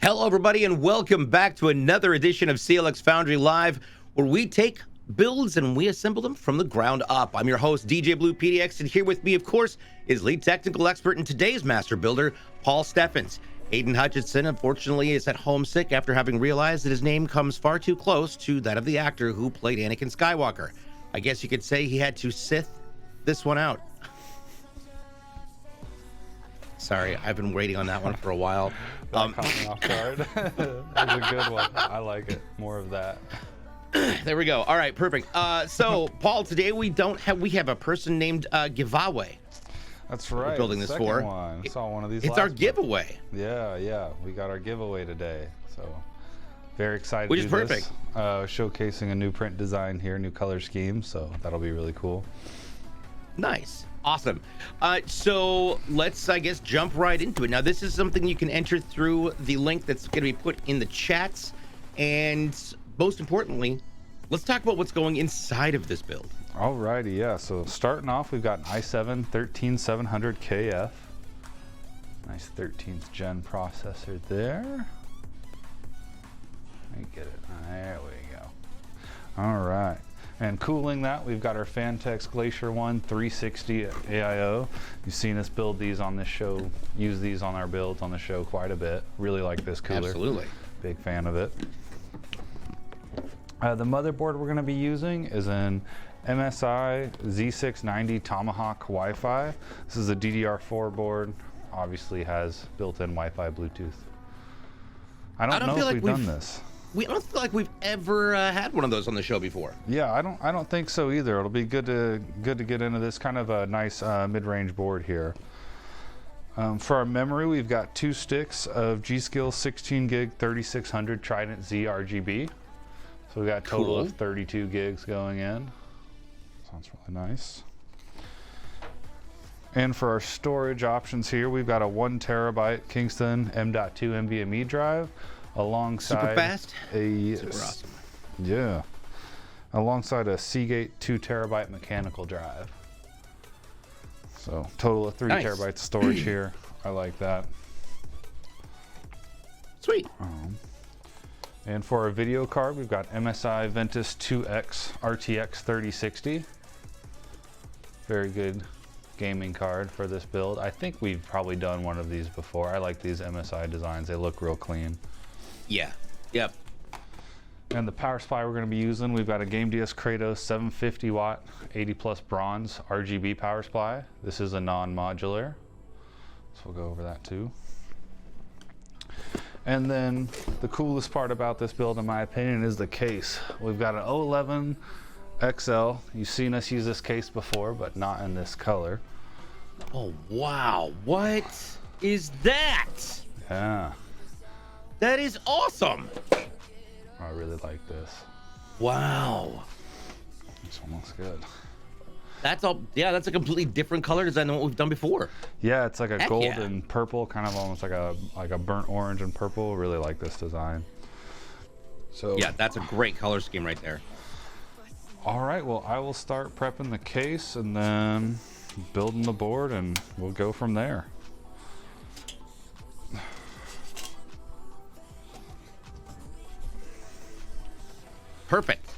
Hello, everybody, and welcome back to another edition of CLX Foundry Live, where we take builds and we assemble them from the ground up. I'm your host, DJ BluePDX, and here with me, of course, is lead technical expert in today's master builder, Paul Steffens. Aiden Hutchinson, unfortunately, is at home sick after having realized that his name comes far too close to that of the actor who played Anakin Skywalker. I guess you could say he had to Sith this one out. Sorry, I've been waiting on that one for a while. That caught me off guard. That was a good one. I like it. More of that. There we go. All right, perfect. So, Paul, today we have a person named Giveaway. That's right. We're building this for. One. I saw one of these. It's our giveaway. Yeah. We got our giveaway today. So, very excited. Which to is do perfect. This. Showcasing a new print design here, new color scheme. So that'll be really cool. Nice. Awesome. So let's, I guess, jump right into it. Now, this is something you can enter through the link that's going to be put in the chats. And most importantly, let's talk about what's going inside of this build. Alrighty, yeah. So starting off, we've got an i7-13700KF. Nice 13th gen processor there. Let me get it. There we go. All right. And cooling that, we've got our Phanteks Glacier 360 AIO. You've seen us build these on this show, use these on our builds on the show quite a bit. Really like this cooler. Absolutely. Big fan of it. The motherboard we're going to be using is an MSI Z690 TOMAHAWK Wi-Fi. This is a DDR4 board. Obviously has built-in Wi-Fi Bluetooth. I don't know if we've done this. I don't feel like we've ever had one of those on the show before. Yeah, I don't think so either. It'll be good to get into this kind of a nice mid-range board here. For our memory, we've got 2 sticks of G.SKILL 16 gig 3600 Trident Z RGB. So we got a total of 32 gigs going in. Sounds really nice. And for our storage options here, we've got a 1 terabyte Kingston M.2 NVMe drive. Alongside super fast, super awesome. Yeah, alongside a Seagate 2 terabyte mechanical drive. So total of 3 terabytes of storage here. I like that. Sweet. And for our video card, we've got MSI Ventus 2X RTX 3060. Very good gaming card for this build. I think we've probably done one of these before. I like these MSI designs. They look real clean. Yeah. Yep. And the power supply we're going to be using, we've got a GAMDIAS Kratos 750 watt 80 plus bronze RGB power supply. This is a non-modular, so we'll go over that too. And then the coolest part about this build, in my opinion, is the case. We've got an 011 XL. You've seen us use this case before, but not in this color. Oh, wow. What is that? Yeah. That is awesome. I really like this. Wow. This one looks good. That's all. Yeah, that's a completely different color design than what we've done before. Yeah, it's like a Heck gold yeah. and purple, kind of almost like a burnt orange and purple. Really like this design. So yeah, that's a great color scheme right there. All right, well, I will start prepping the case and then building the board, and we'll go from there. Perfect.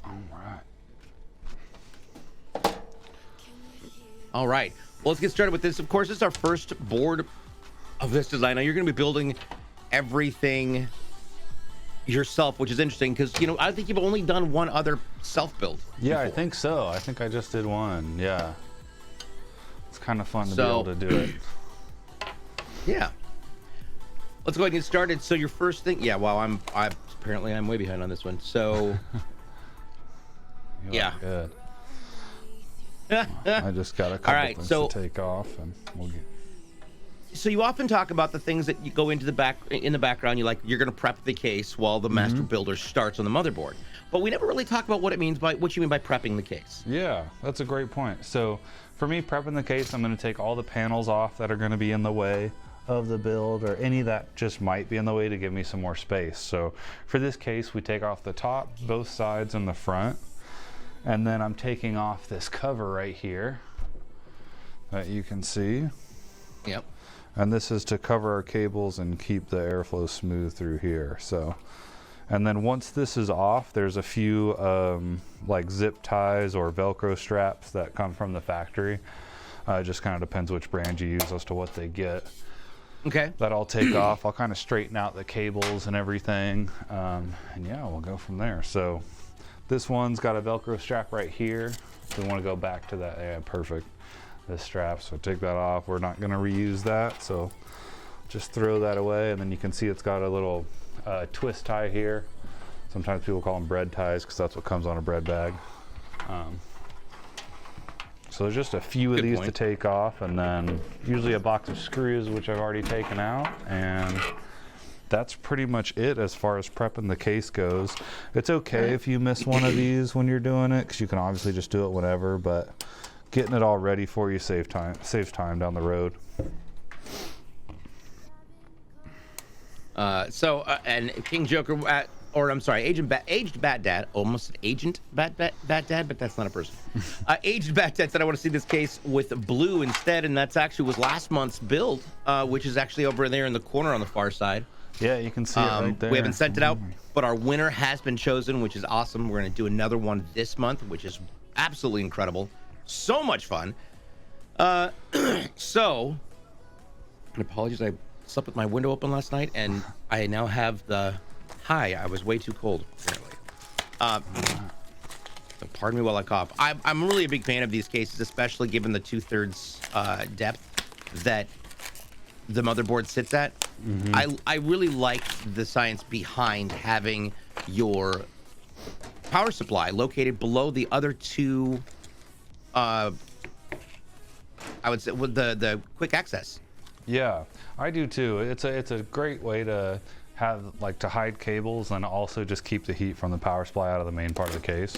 All right. Well, let's get started with this. Of course, this is our first board of this design. Now, you're going to be building everything yourself, which is interesting because, you know, I think you've only done one other self-build. Yeah, before. I think so. I think I just did one. Yeah. It's kind of fun to be able to do it. Yeah. Let's go ahead and get started. So your first thing, yeah, well, I'm way behind on this one. So yeah. Good. I just got a couple things to take off, and we'll get. So you often talk about the things that you go into the background. You're going to prep the case while the master builder starts on the motherboard. But we never really talk about what you mean by prepping the case. Yeah, that's a great point. So for me, prepping the case, I'm going to take all the panels off that are going to be in the way of the build, or any that just might be in the way, to give me some more space. So for this case, we take off the top, both sides, and the front. And then I'm taking off this cover right here that you can see. Yep. And this is to cover our cables and keep the airflow smooth through here. So, and then once this is off, there's a few like zip ties or Velcro straps that come from the factory. It just kind of depends which brand you use as to what they get. Okay. That I'll take off. I'll kind of straighten out the cables and everything. And yeah, we'll go from there. So this one's got a Velcro strap right here. So we want to go back to that. Yeah, perfect. This strap, so take that off. We're not going to reuse that, so just throw that away. And then you can see it's got a little twist tie here. Sometimes people call them bread ties because that's what comes on a bread bag. So there's just a few of these to take off, and then usually a box of screws, which I've already taken out, and that's pretty much it as far as prepping the case goes. It's okay if you miss one of these when you're doing it, because you can obviously just do it whenever, but getting it all ready for you saves time down the road. And King Joker, or I'm sorry, Aged Bat Dad, almost an Agent Bat Dad, but that's not a person. Aged Bat Dad said I want to see this case with blue instead, and that's actually was last month's build, which is actually over there in the corner on the far side. Yeah, you can see it right there. We haven't sent it out, but our winner has been chosen, which is awesome. We're going to do another one this month, which is absolutely incredible. So much fun. So, apologies, I slept with my window open last night, and I now have the... Hi, I was way too cold, apparently. So pardon me while I cough. I'm really a big fan of these cases, especially given the 2/3 depth that the motherboard sits at. I really like the science behind having your power supply located below the other two, I would say, with the quick access. Yeah, I do too. It's a great way to have, like, to hide cables and also just keep the heat from the power supply out of the main part of the case.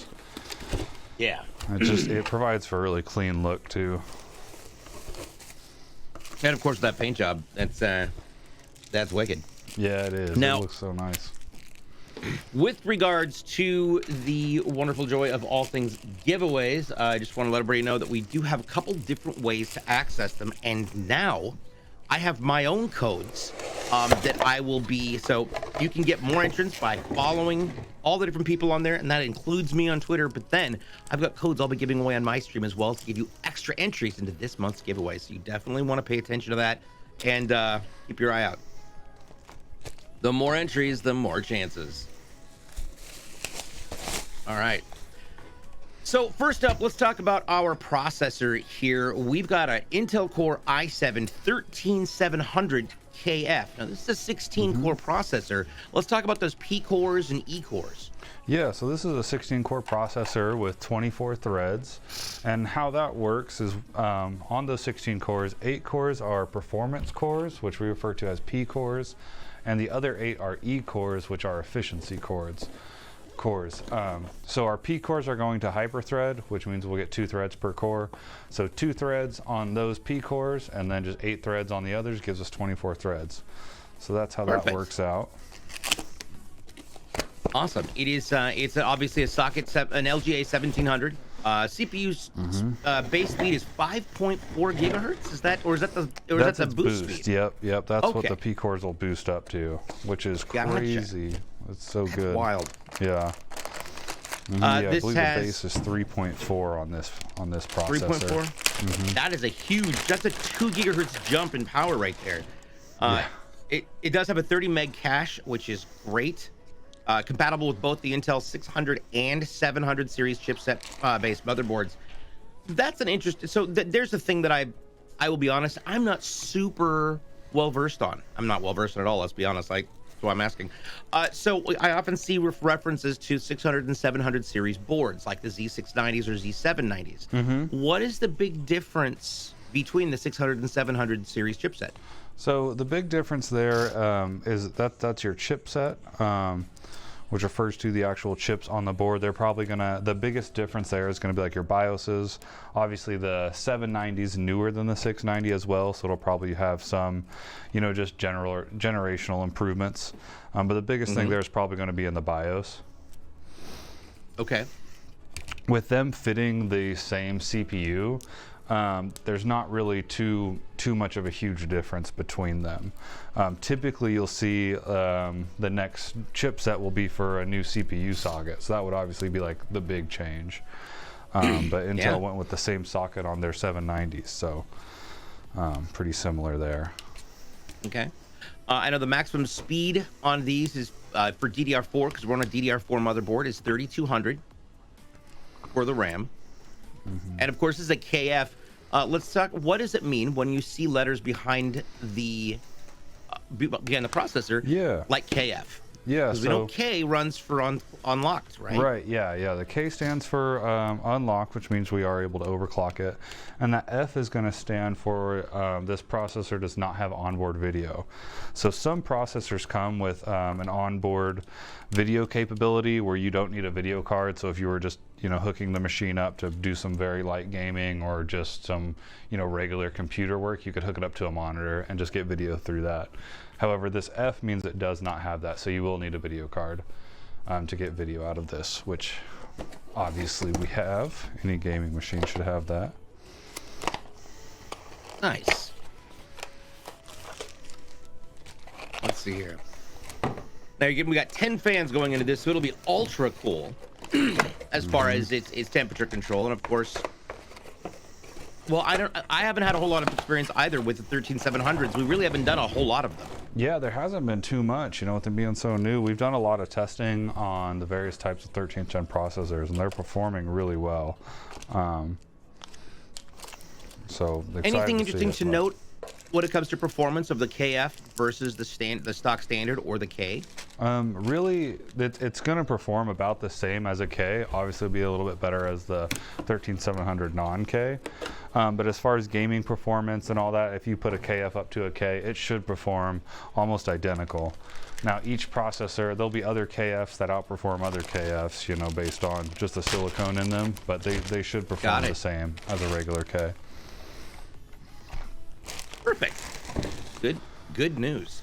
Yeah. It provides for a really clean look too. And of course that paint job, that's wicked. Yeah, it is. Now, it looks so nice. With regards to the wonderful joy of all things giveaways, I just want to let everybody know that we do have a couple different ways to access them, and now I have my own codes that I will be, so you can get more entrants by following all the different people on there, and that includes me on Twitter, but then I've got codes I'll be giving away on my stream as well to give you extra entries into this month's giveaway, so you definitely want to pay attention to that and keep your eye out. The more entries, the more chances. All right. So first up, let's talk about our processor here. We've got an Intel Core i7-13700KF. Now this is a 16-core processor. Let's talk about those P cores and E cores. Yeah, so this is a 16-core processor with 24 threads, and how that works is on those 16 cores, 8 cores are performance cores, which we refer to as P cores, and the other 8 are E cores, which are efficiency cores. So our P cores are going to hyperthread, which means we'll get 2 threads per core. So 2 threads on those P cores, and then just 8 threads on the others gives us 24 threads. So that's how that works out. Awesome. It is. It's obviously a socket, an LGA 1700. CPU's base speed is 5.4 gigahertz. Is that, or is that the, or that's a boost speed? Yep. That's what the P cores will boost up to, which is crazy. It's so good. Wild. Yeah. I believe the base is 3.4 on this processor. 3.4. That is a huge. That's a 2 gigahertz jump in power right there. It does have a 30 meg cache, which is great. Compatible with both the Intel 600 and 700 series chipset based motherboards. That's an interest. So there's the thing that I will be honest, I'm not super well versed on. I'm not well versed at all. Let's be honest. That's why I'm asking. So I often see references to 600 and 700 series boards, like the Z690s or Z790s. What is the big difference between the 600 and 700 series chipset? So the big difference there is that's your chipset, which refers to the actual chips on the board. They're probably the biggest difference there is gonna be like your BIOSes. Obviously the 790 is newer than the 690 as well, so it'll probably have some, just generational improvements. But the biggest thing there is probably gonna be in the BIOS. Okay. With them fitting the same CPU, there's not really too much of a huge difference between them. Typically, you'll see the next chipset will be for a new CPU socket, so that would obviously be like the big change. But Intel went with the same socket on their 790s, so pretty similar there. Okay. I know the maximum speed on these is for DDR4, because we're on a DDR4 motherboard, is 3200 for the RAM. And of course, this is a KF. Let's talk. What does it mean when you see letters behind the processor? Yeah. Like KF. Yeah. Because we know K runs for unlocked, right? Right. Yeah. The K stands for unlock, which means we are able to overclock it, and that F is going to stand for this processor does not have onboard video. So some processors come with an onboard video capability where you don't need a video card. So if you were just hooking the machine up to do some very light gaming or just some regular computer work, you could hook it up to a monitor and just get video through that. However, this F means it does not have that, so you will need a video card to get video out of this, which obviously we have. Any gaming machine should have that. Nice. Let's see here. Now again, we got 10 fans going into this, so it'll be ultra cool as far as its temperature control, and of course, well, I haven't had a whole lot of experience either with the 13700s. We really haven't done a whole lot of them. Yeah, there hasn't been too much, with them being so new. We've done a lot of testing on the various types of 13th gen processors, and they're performing really well. So anything interesting to note when it comes to performance of the KF versus the stock standard or the K? Really, it's going to perform about the same as a K. Obviously, it'll be a little bit better as the 13700 non-K. But as far as gaming performance and all that, if you put a KF up to a K, it should perform almost identical. Now, each processor, there'll be other KFs that outperform other KFs, based on just the silicone in them, but they should perform the same as a regular K. Perfect. Good news.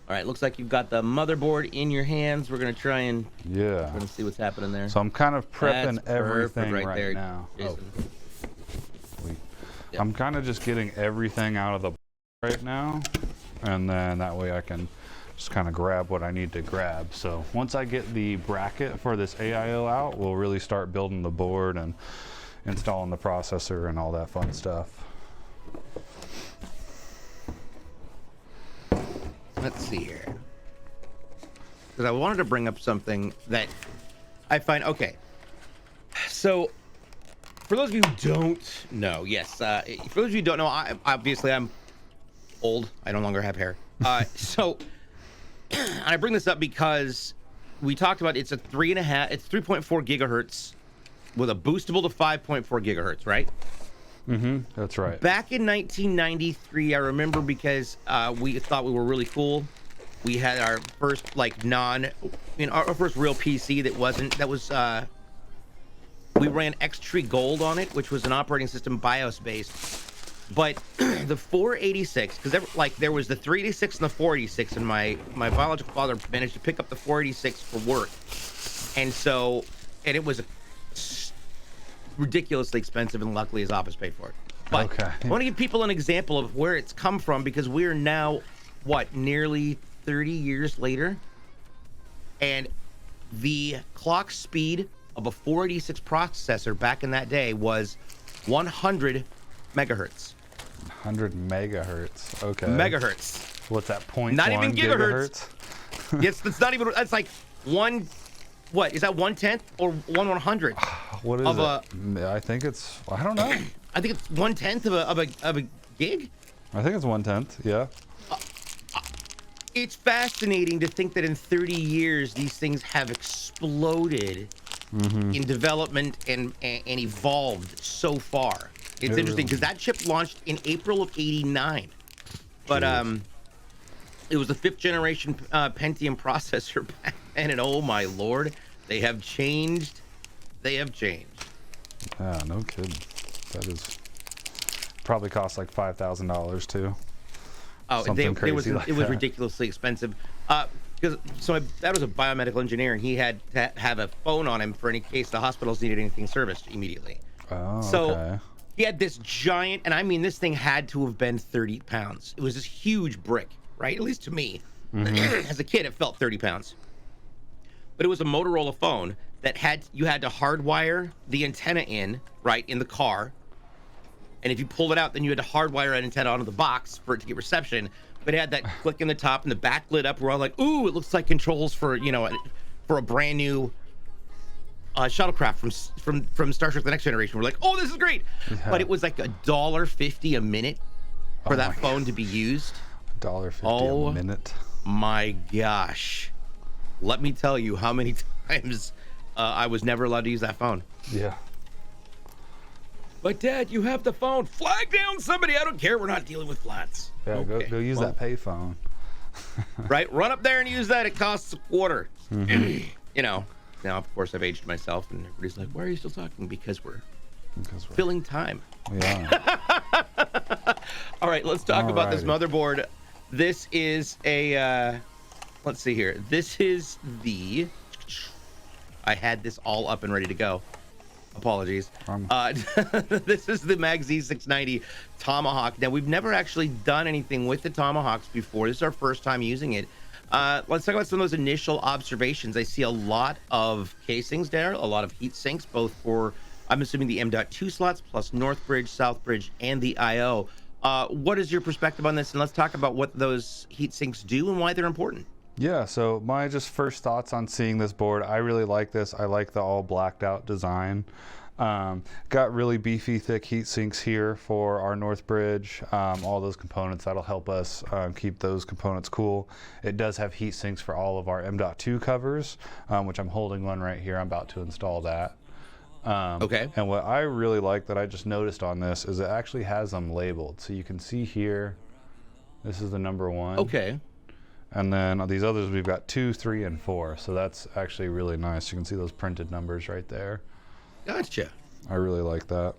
All right, looks like you've got the motherboard in your hands. We're gonna try and we're gonna see what's happening there. So I'm kind of prepping everything right there, now. Jason. Yep. I'm kind of just getting everything out of the right now, and then that way I can just kind of grab what I need to grab. So once I get the bracket for this AIO out, we'll really start building the board and installing the processor and all that fun stuff. Let's see here, because I wanted to bring up something that I find so for those of you who don't know, for those of you who don't know, obviously I'm old. I no longer have hair. So I bring this up because we talked about it's 3.4 gigahertz with a boostable to 5.4 gigahertz, right? That's right. Back in 1993, I remember, because we thought we were really cool. We had our first our first real PC we ran Xtree Gold on it, which was an operating system BIOS based. But the 486, because there was the 386 and the 486, and my biological father managed to pick up the 486 for work, and it was ridiculously expensive, and luckily his office paid for it. But I want to give people an example of where it's come from, because we're now nearly 30 years later, and the clock speed of a 486 processor back in that day was 100 megahertz. 100 megahertz. Okay. Megahertz. What's that, point? Not even gigahertz. Yes, that's not even. That's like one. What is that? 1/10 or 1/100? What is it? I think it's. I don't know. I think it's 1/10 of a gig. I think it's 1/10. Yeah. It's fascinating to think that in 30 years these things have exploded in development and evolved so far. It's interesting because that chip launched in April of '89, but it was the 5th generation Pentium processor back then, and oh my lord, they have changed. They have changed. Yeah, no kidding. That is probably cost like $5,000 too. Oh, it was ridiculously expensive. Because that was a biomedical engineer, and he had to have a phone on him for any case the hospitals needed anything serviced immediately. Oh, so okay. He had this giant, and I mean, this thing had to have been 30 pounds. It was this huge brick, right? At least to me. As a kid, it felt 30 pounds. But it was a Motorola phone that you had to hardwire the antenna in, right, in the car. And if you pulled it out, then you had to hardwire an antenna onto the box for it to get reception. But it had that click in the top and the back lit up. We're all like, ooh, it looks like controls for, you know, for a brand new shuttlecraft from Star Trek: The Next Generation. We're like, oh, this is great. Yeah. But it was like $1.50 a minute for that phone to be used. $1.50 a minute. My gosh. Let me tell you how many times I was never allowed to use that phone. Yeah. But Dad, you have the phone. Flag down somebody. I don't care. We're not dealing with flats. Yeah, okay. go use that pay phone. Right? Run up there and use that. It costs a quarter. You know. Now, of course, I've aged myself, and everybody's like, why are you still talking? Because we're filling time. Yeah. All right, let's talk about this motherboard. This is a, let's see here. This is the, I had this all up and ready to go. Apologies. This is the Mag Z690 Tomahawk. Now, we've never actually done anything with the Tomahawks before. This is our first time using it. Let's talk about some of those initial observations. I see a lot of casings there, a lot of heat sinks, both for, I'm assuming, the M.2 slots, plus North Bridge, South Bridge, and the I.O. What is your perspective on this? And let's talk about what those heat sinks do and why they're important. Yeah, so my just first thoughts on seeing this board, I really like this. I like the all blacked out design. Got really beefy thick heat sinks here for our North Bridge, all those components. That'll help us keep those components cool. It does have heat sinks for all of our M.2 covers, which I'm holding one right here. I'm about to install that. Okay. And what I really like that I just noticed on this is it actually has them labeled. So you can see here, this is the number 1. Okay. And then on these others, we've got 2, 3, and 4. So that's actually really nice. You can see those printed numbers right there. Gotcha. I really like that.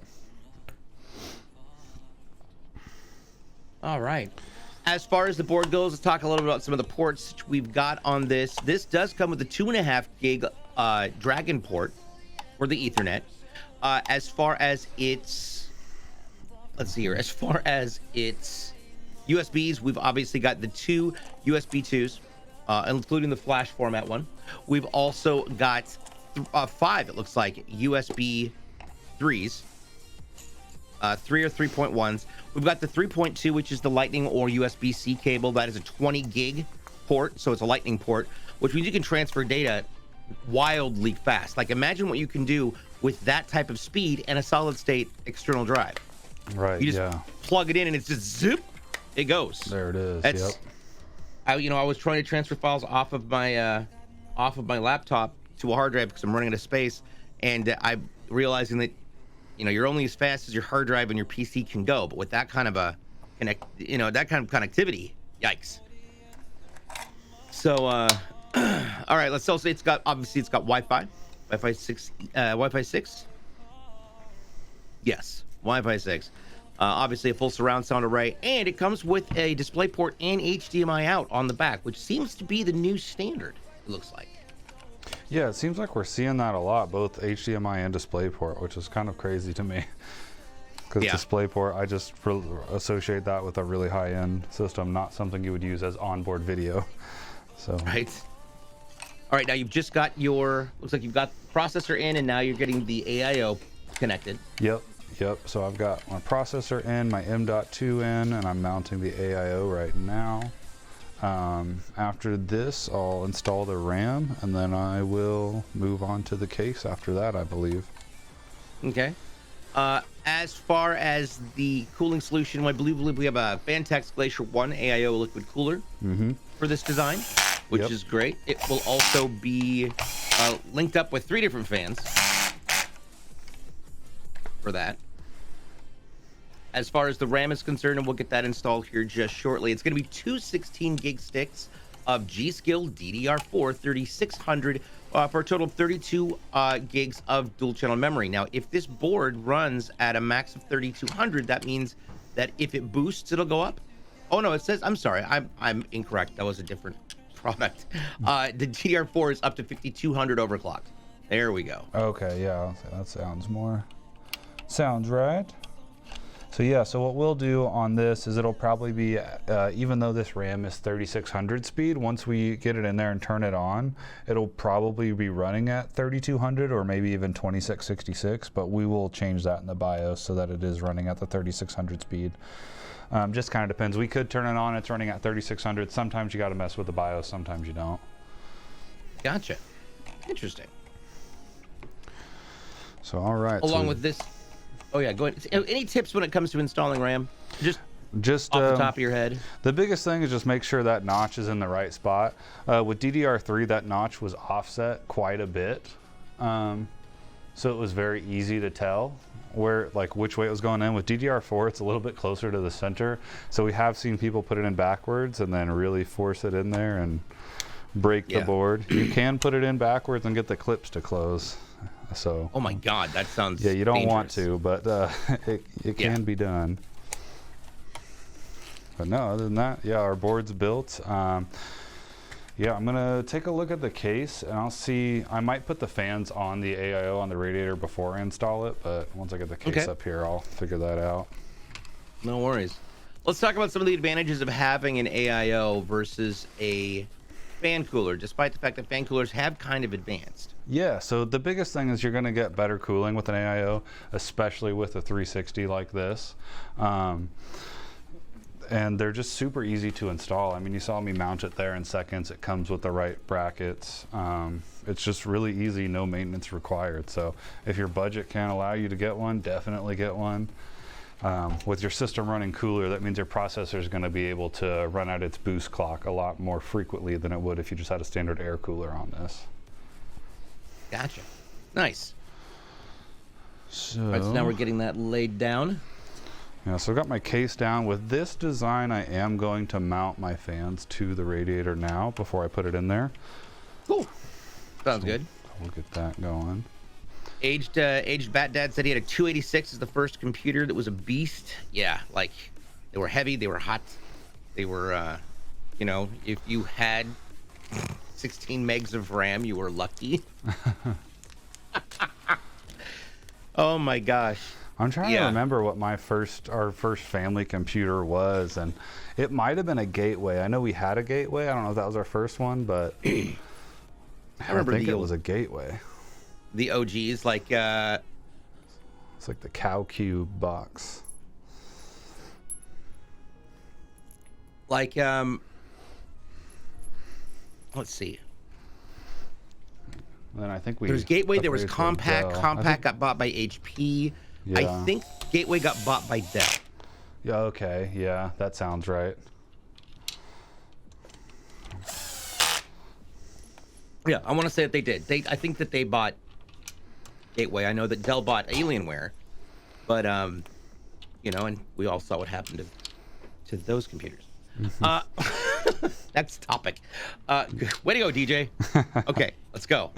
All right. As far as the board goes, let's talk a little bit about some of the ports we've got on this. This does come with a 2.5 gig Dragon port for the Ethernet. As far as its, let's see here, as far as its USBs, we've obviously got the 2 USB 2s, including the flash format one. We've also got 5, it looks like, USB 3s. 3 or 3.1s. We've got the 3.2, which is the Lightning or USB-C cable. That is a 20 gig port, so it's a Lightning port, which means you can transfer data wildly fast. Like, imagine what you can do with that type of speed and a solid-state external drive. Right. You just plug it in, and it's just zip. It goes. There it is. That's, yep. I was trying to transfer files off of my laptop to a hard drive because I'm running out of space, and I'm realizing that, you're only as fast as your hard drive and your PC can go. But with that kind of that kind of connectivity, yikes. So, all right, let's also say it's got Wi-Fi 6. Yes, Wi-Fi 6. Obviously a full surround sound array, and it comes with a DisplayPort and HDMI out on the back, which seems to be the new standard, it looks like. Yeah, it seems like we're seeing that a lot, both HDMI and DisplayPort, which is kind of crazy to me. Because DisplayPort, I just associate that with a really high-end system, not something you would use as onboard video. So. Right. All right, now you've just got looks like you've got the processor in, and now you're getting the AIO connected. Yep. So I've got my processor in, my M.2 in, and I'm mounting the AIO right now. After this, I'll install the RAM, and then I will move on to the case after that, I believe. Okay. As far as the cooling solution, I believe we have a Phanteks Glacier 1 AIO liquid cooler for this design, which is great. It will also be linked up with 3 different fans for that. As far as the RAM is concerned, and we'll get that installed here just shortly, it's going to be 2 16 gig sticks of G.SKILL DDR4-3600 for a total of 32 gigs of dual channel memory. Now, if this board runs at a max of 3200, that means that if it boosts, it'll go up. Oh no, it says, I'm sorry, I'm incorrect. That was a different product. The DDR4 is up to 5200 overclocked. There we go. Okay, yeah, that sounds right. So yeah, so what we'll do on this is it'll probably be, even though this RAM is 3600 speed, once we get it in there and turn it on, it'll probably be running at 3200 or maybe even 2666, but we will change that in the BIOS so that it is running at the 3600 speed. Just kind of depends. We could turn it on, it's running at 3600. Sometimes you got to mess with the BIOS, sometimes you don't. Gotcha. Interesting. So all right. Along with this, oh yeah, go ahead. Any tips when it comes to installing RAM? Just off the top of your head. The biggest thing is just make sure that notch is in the right spot. With DDR3, that notch was offset quite a bit, so it was very easy to tell which way it was going in. With DDR4, it's a little bit closer to the center, so we have seen people put it in backwards and then really force it in there and break the board. You can put it in backwards and get the clips to close. So. Oh my God, that sounds. Yeah, you don't dangerous. want to, but it can be done. But no, other than that, yeah, our board's built. Yeah, I'm gonna take a look at the case and I'll see. I might put the fans on the AIO on the radiator before I install it, but once I get the case up here, I'll figure that out. No worries. Let's talk about some of the advantages of having an AIO versus a fan cooler, despite the fact that fan coolers have kind of advanced. Yeah, so the biggest thing is you're going to get better cooling with an AIO, especially with a 360 like this. And they're just super easy to install. I mean, you saw me mount it there in seconds. It comes with the right brackets. It's just really easy, no maintenance required. So if your budget can allow you to get one, definitely get one. With your system running cooler, that means your processor is going to be able to run out its boost clock a lot more frequently than it would if you just had a standard air cooler on this. Gotcha. Nice. So, all right, so now we're getting that laid down. Yeah, so I've got my case down. With this design, I am going to mount my fans to the radiator now before I put it in there. Cool. Sounds good. We'll get that going. Aged Bat Dad said he had a 286 as the first computer that was a beast. Yeah, like they were heavy, they were hot, they were, you know, if you had 16 megs of RAM, you were lucky. Oh my gosh. I'm trying to remember what our first family computer was, and it might have been a Gateway. I know we had a Gateway. I don't know if that was our first one, but I think it was a Gateway. The OGs, like it's like the Cow Cube box. Like let's see. And then I think there's Gateway. There was Compact. Compact got bought by HP. Yeah. I think Gateway got bought by Dell. Yeah, okay. Yeah, that sounds right. Yeah, I want to say that they did. I think that they bought Gateway. I know that Dell bought Alienware. But, you know, and we all saw what happened to those computers. Next topic. Way to go, DJ. Okay, let's go.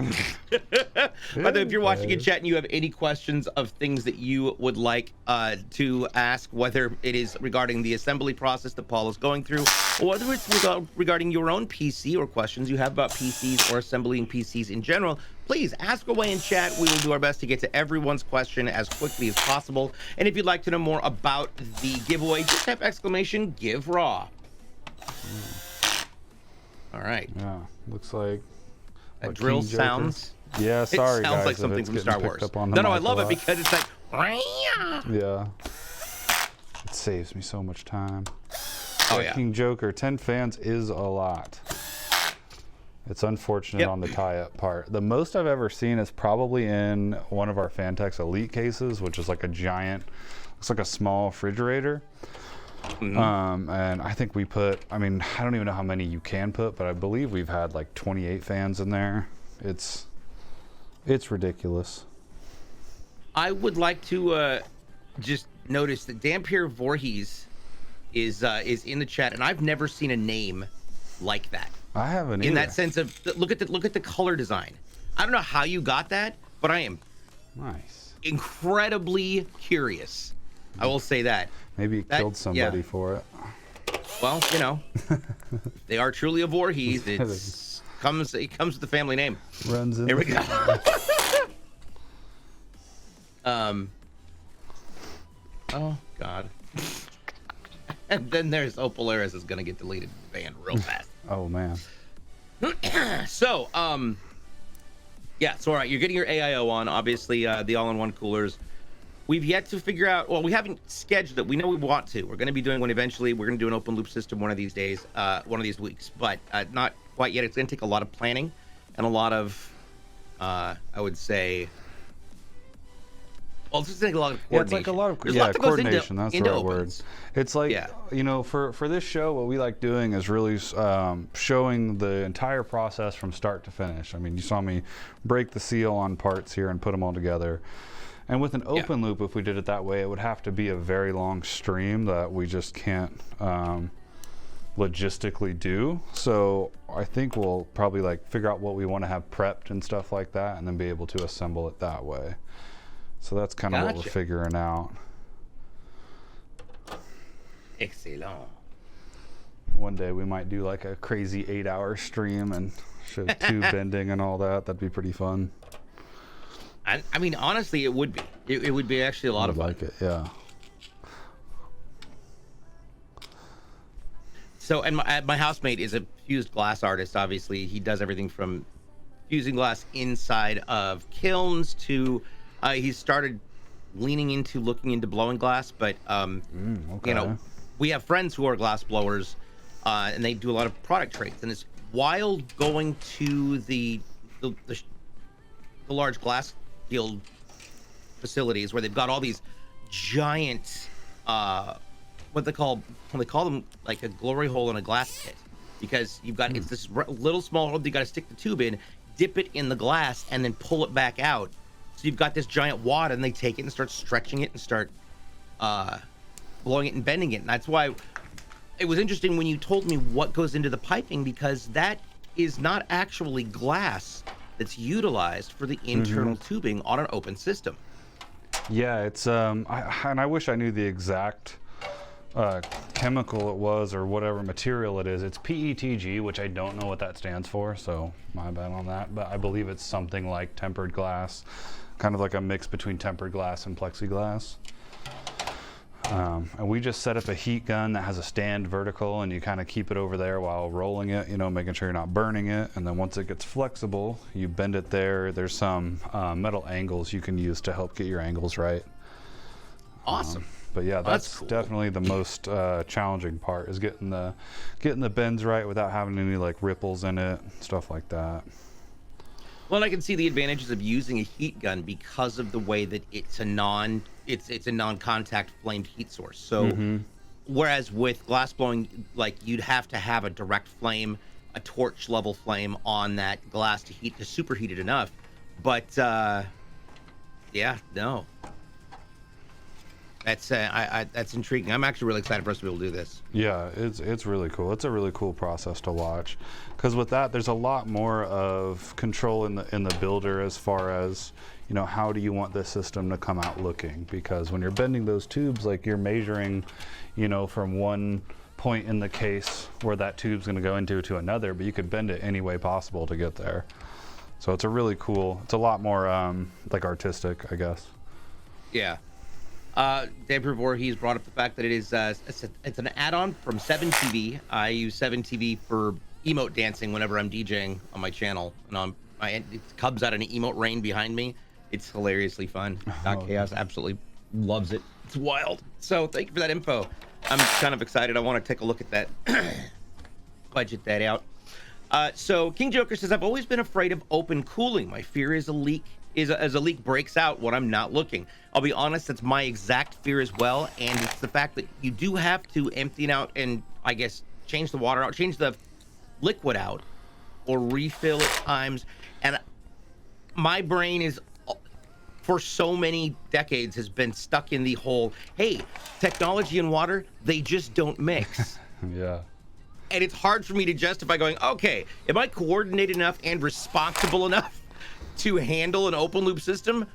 By the way, if you're watching in chat and you have any questions of things that you would like to ask, whether it is regarding the assembly process that Paul is going through, or whether it's regarding your own PC or questions you have about PCs or assembling PCs in general, please ask away in chat. We will do our best to get to everyone's question as quickly as possible. And if you'd like to know more about the giveaway, just type !GiveRaw. All right. Yeah, looks like that drill sounds. Yeah, sorry, it sounds guys, like something from Star Wars. No, I love it because it's like. Yeah. It saves me so much time. Oh yeah. King Joker, 10 fans is a lot. It's unfortunate on the tie-up part. The most I've ever seen is probably in one of our Phanteks Elite cases, which is like a giant, looks like a small refrigerator. And I think we put, I mean, I don't even know how many you can put, but I believe we've had like 28 fans in there. It's ridiculous. I would like to just notice that Dampier Voorhees is in the chat, and I've never seen a name like that. I haven't in either. that sense of look at the color design. I don't know how you got that, but I am incredibly curious. I will say that. Maybe it killed somebody for it. Well, you know, they are truly a Voorhees. It comes with the family name. Runs in. Here we go. Oh God. And then there's Polaris is gonna get deleted, banned real fast. Oh man. So, yeah. So, all right, you're getting your AIO on. Obviously, the all-in-one coolers. We've yet to figure out. Well, we haven't scheduled it. We know we want to. We're going to be doing one eventually. We're going to do an open loop system one of these days, one of these weeks, but not quite yet. It's going to take a lot of planning and a lot of, I would say. Well, it's just like a lot of coordination. Yeah, it's like a lot of Coordination. that's the right word. It's like, yeah. you know, for this show, what we like doing is really showing the entire process from start to finish. I mean, you saw me break the seal on parts here and put them all together. And with an open loop, if we did it that way, it would have to be a very long stream that we just can't logistically do. So I think we'll probably like figure out what we want to have prepped and stuff like that, and then be able to assemble it that way. So that's kind of what we're figuring out. Excellent. One day we might do like a crazy 8-hour stream and show tube bending and all that. That'd be pretty fun. I mean, honestly, it would be. It would be actually a lot of fun. Like it, yeah. So, and my housemate is a fused glass artist. Obviously, he does everything from fusing glass inside of kilns to he started leaning into looking into blowing glass. But you know, we have friends who are glass blowers, and they do a lot of product trades. And it's wild going to the large glass field facilities where they've got all these giant what they call them like a glory hole in a glass pit, because you've got it's this little small hole you got to stick the tube in, dip it in the glass, and then pull it back out. So you've got this giant wad, and they take it and start stretching it and start blowing it and bending it. And that's why it was interesting when you told me what goes into the piping, because that is not actually glass that's utilized for the internal tubing on an open system. Yeah, it's and I wish I knew the exact chemical it was or whatever material it is. It's PETG, which I don't know what that stands for, so my bad on that, but I believe it's something like tempered glass, kind of like a mix between tempered glass and plexiglass. And we just set up a heat gun that has a stand vertical, and you kind of keep it over there while rolling it, you know, making sure you're not burning it. And then once it gets flexible, you bend it there. There's some metal angles you can use to help get your angles right. Awesome. But yeah, that's cool. Definitely the most challenging part, is getting the bends right without having any like ripples in it, stuff like that. Well, I can see the advantages of using a heat gun because of the way that it's a non-contact flamed heat source. So, whereas with glass blowing, like you'd have to have a direct flame, a torch level flame on that glass to superheat it enough. But yeah, no, that's intriguing. I'm actually really excited for us to be able to do this. Yeah, it's really cool. It's a really cool process to watch, because with that, there's a lot more of control in the builder as far as, you know, how do you want this system to come out looking? Because when you're bending those tubes, like you're measuring, you know, from one point in the case where that tube's going to go into to another, but you could bend it any way possible to get there. So it's a really cool. It's a lot more like artistic, I guess. Yeah. Dave Voorhees brought up the fact that it is it's an add-on from 7TV. I use 7TV for emote dancing whenever I'm DJing on my channel, and it comes out an emote rain behind me. It's hilariously fun. Chaos absolutely loves it. It's wild. So thank you for that info. I'm kind of excited. I want to take a look at that. Budget that out. So King Joker says, I've always been afraid of open cooling. My fear is a leak. As a leak breaks out when I'm not looking. I'll be honest, that's my exact fear as well, and it's the fact that you do have to empty it out and, I guess, change the water out, change the liquid out, or refill at times. And my brain is, for so many decades, has been stuck in the whole, hey, technology and water, they just don't mix. Yeah. And it's hard for me to justify going, okay, am I coordinated enough and responsible enough to handle an open loop system?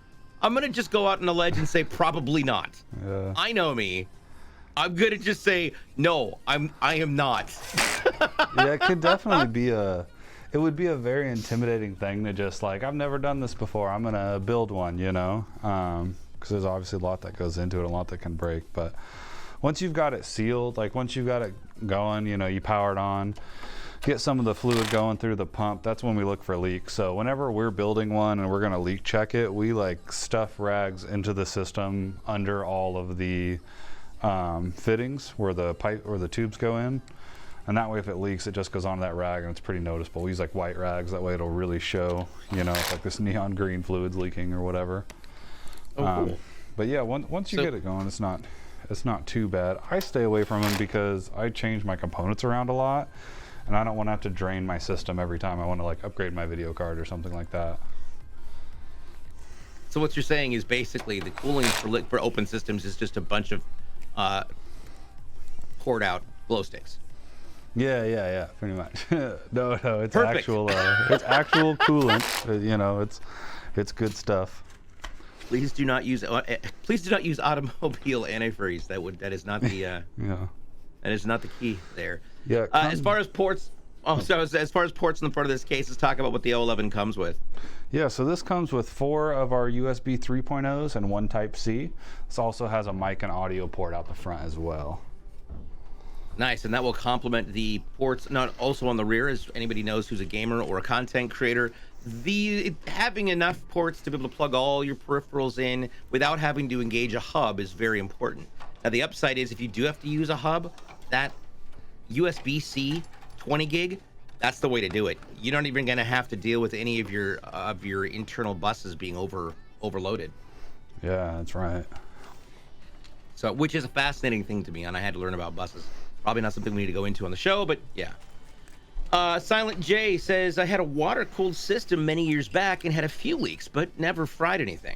I'm gonna just go out on a ledge and say probably not. Yeah. I know me. I'm gonna just say no. I am not. Yeah, it could definitely be it would be a very intimidating thing to just like, I've never done this before, I'm gonna build one, you know, because there's obviously a lot that goes into it, a lot that can break. But once you've got it sealed, like once you've got it going, you know, you power it on, get some of the fluid going through the pump, that's when we look for leaks. So whenever we're building one and we're going to leak check it, we like stuff rags into the system under all of the fittings where the pipe or the tubes go in, and that way if it leaks, it just goes onto that rag and it's pretty noticeable. We use like white rags, that way it'll really show, you know, it's like this neon green fluid's leaking or whatever. Cool. But yeah, once you get it going, it's not too bad. I stay away from them because I change my components around a lot, and I don't want to have to drain my system every time I want to like upgrade my video card or something like that. So what you're saying is basically the cooling for open systems is just a bunch of poured out glow sticks. Yeah, pretty much. No, it's Perfect. actual coolant. You know, it's good stuff. Please do not use automobile antifreeze. That is not the Yeah. that is not the key there. Yeah. As far as ports, as far as ports in the front of this case, let's talk about what the O11 comes with. Yeah, so this comes with 4 of our USB 3.0s and 1 Type-C. This also has a mic and audio port out the front as well. Nice, and that will complement the ports not also on the rear, as anybody knows who's a gamer or a content creator. Having enough ports to be able to plug all your peripherals in without having to engage a hub is very important. Now the upside is if you do have to use a hub, that USB-C 20 gig, that's the way to do it. You're not even going to have to deal with any of your internal buses being overloaded. Yeah, that's right. So, which is a fascinating thing to me, and I had to learn about buses. Probably not something we need to go into on the show, but yeah. Silent J says, I had a water-cooled system many years back and had a few leaks, but never fried anything.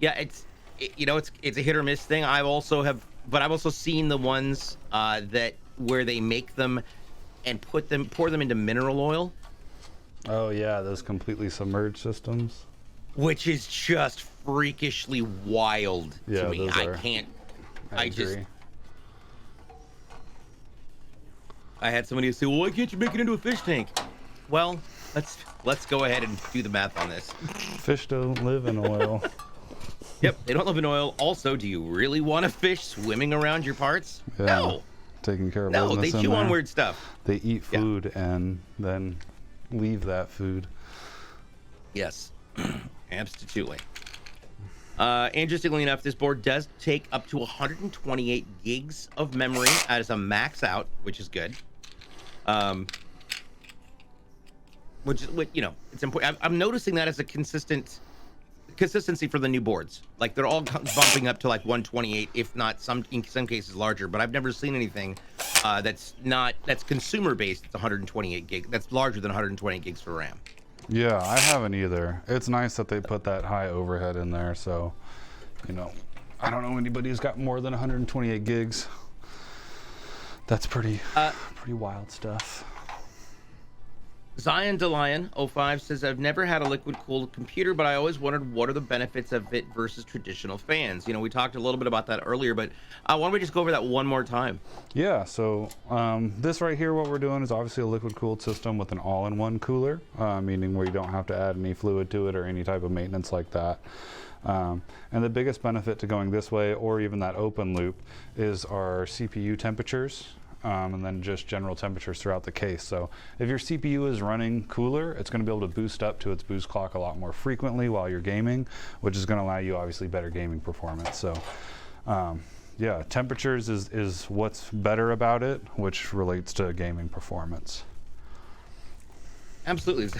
Yeah, it's a hit or miss thing. I've also seen the ones where they make them and pour them into mineral oil. Oh yeah, those completely submerged systems. Which is just freakishly wild to me. I can't. I had somebody say, "Well, why can't you make it into a fish tank?" Well, let's go ahead and do the math on this. Fish don't live in oil. Yep, they don't live in oil. Also, do you really want a fish swimming around your parts? Yeah, no. Taking care of No, business they in chew on there. weird stuff. They eat food and then leave that food. Yes, absolutely. Interestingly enough, this board does take up to 128 gigs of memory as a max out, which is good. Which it's important. I'm noticing that as a consistency for the new boards. Like they're all bumping up to like 128, if not in some cases larger. But I've never seen anything that's consumer based. It's 128 gig. That's larger than 128 gigs for RAM. Yeah, I haven't either. It's nice that they put that high overhead in there. So, I don't know anybody who's got more than 128 gigs. That's pretty wild stuff. Zion DeLion 05 says, I've never had a liquid cooled computer, but I always wondered what are the benefits of it versus traditional fans. We talked a little bit about that earlier, but why don't we just go over that one more time? Yeah, so this right here, what we're doing is obviously a liquid cooled system with an all-in-one cooler, meaning where you don't have to add any fluid to it or any type of maintenance like that. And the biggest benefit to going this way or even that open loop is our CPU temperatures. And then just general temperatures throughout the case. So if your CPU is running cooler, it's going to be able to boost up to its boost clock a lot more frequently while you're gaming, which is going to allow you obviously better gaming performance. So yeah, temperatures is what's better about it, which relates to gaming performance. Absolutely.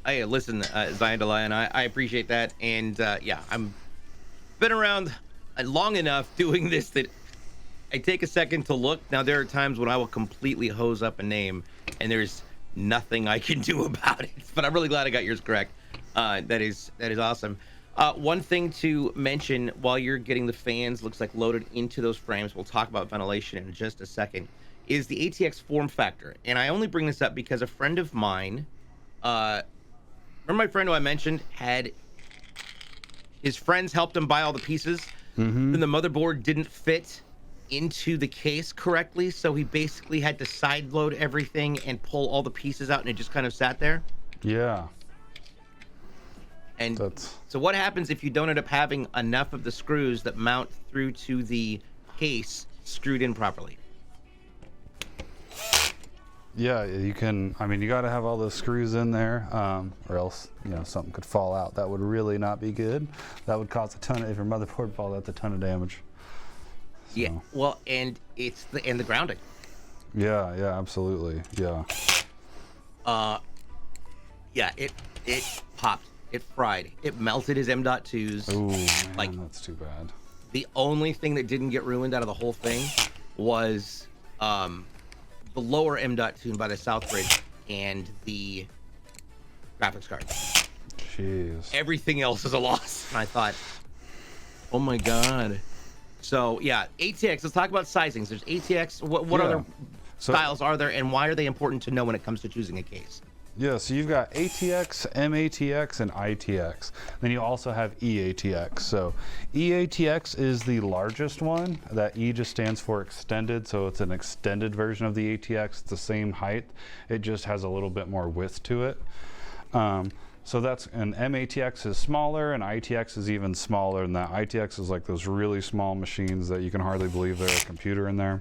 Hey, listen, Zion DeLion, I appreciate that. And yeah, I'm been around long enough doing this that I take a second to look. Now, there are times when I will completely hose up a name, and there's nothing I can do about it. But I'm really glad I got yours correct. That is awesome. One thing to mention while you're getting the fans, looks like loaded into those frames, we'll talk about ventilation in just a second, is the ATX form factor. And I only bring this up because a friend of mine, remember my friend who I mentioned had his friends helped him buy all the pieces, and the motherboard didn't fit into the case correctly, so he basically had to side load everything and pull all the pieces out, and it just kind of sat there. Yeah. And That's... so what happens if you don't end up having enough of the screws that mount through to the case screwed in properly? Yeah, you can. I mean, you got to have all those screws in there, or else something could fall out. That would really not be good. That would cause a ton of, if your motherboard falls out, a ton of damage. So. Yeah. Well, and it's the grounding. Yeah. Yeah. Absolutely. Yeah. Yeah. It popped. It fried. It melted his M.2s. Ooh, man, like, that's too bad. The only thing that didn't get ruined out of the whole thing was the lower M.2 by the south bridge and the graphics card. Jeez. Everything else is a loss. And I thought, oh my god. So yeah, ATX. Let's talk about sizings. There's ATX. What other styles are there, and why are they important to know when it comes to choosing a case? Yeah, so you've got ATX, MATX, and ITX. Then you also have EATX. So EATX is the largest one. That E just stands for extended, so it's an extended version of the ATX. It's the same height. It just has a little bit more width to it. So that's, and MATX is smaller, and ITX is even smaller than that. ITX is like those really small machines that you can hardly believe there's a computer in there.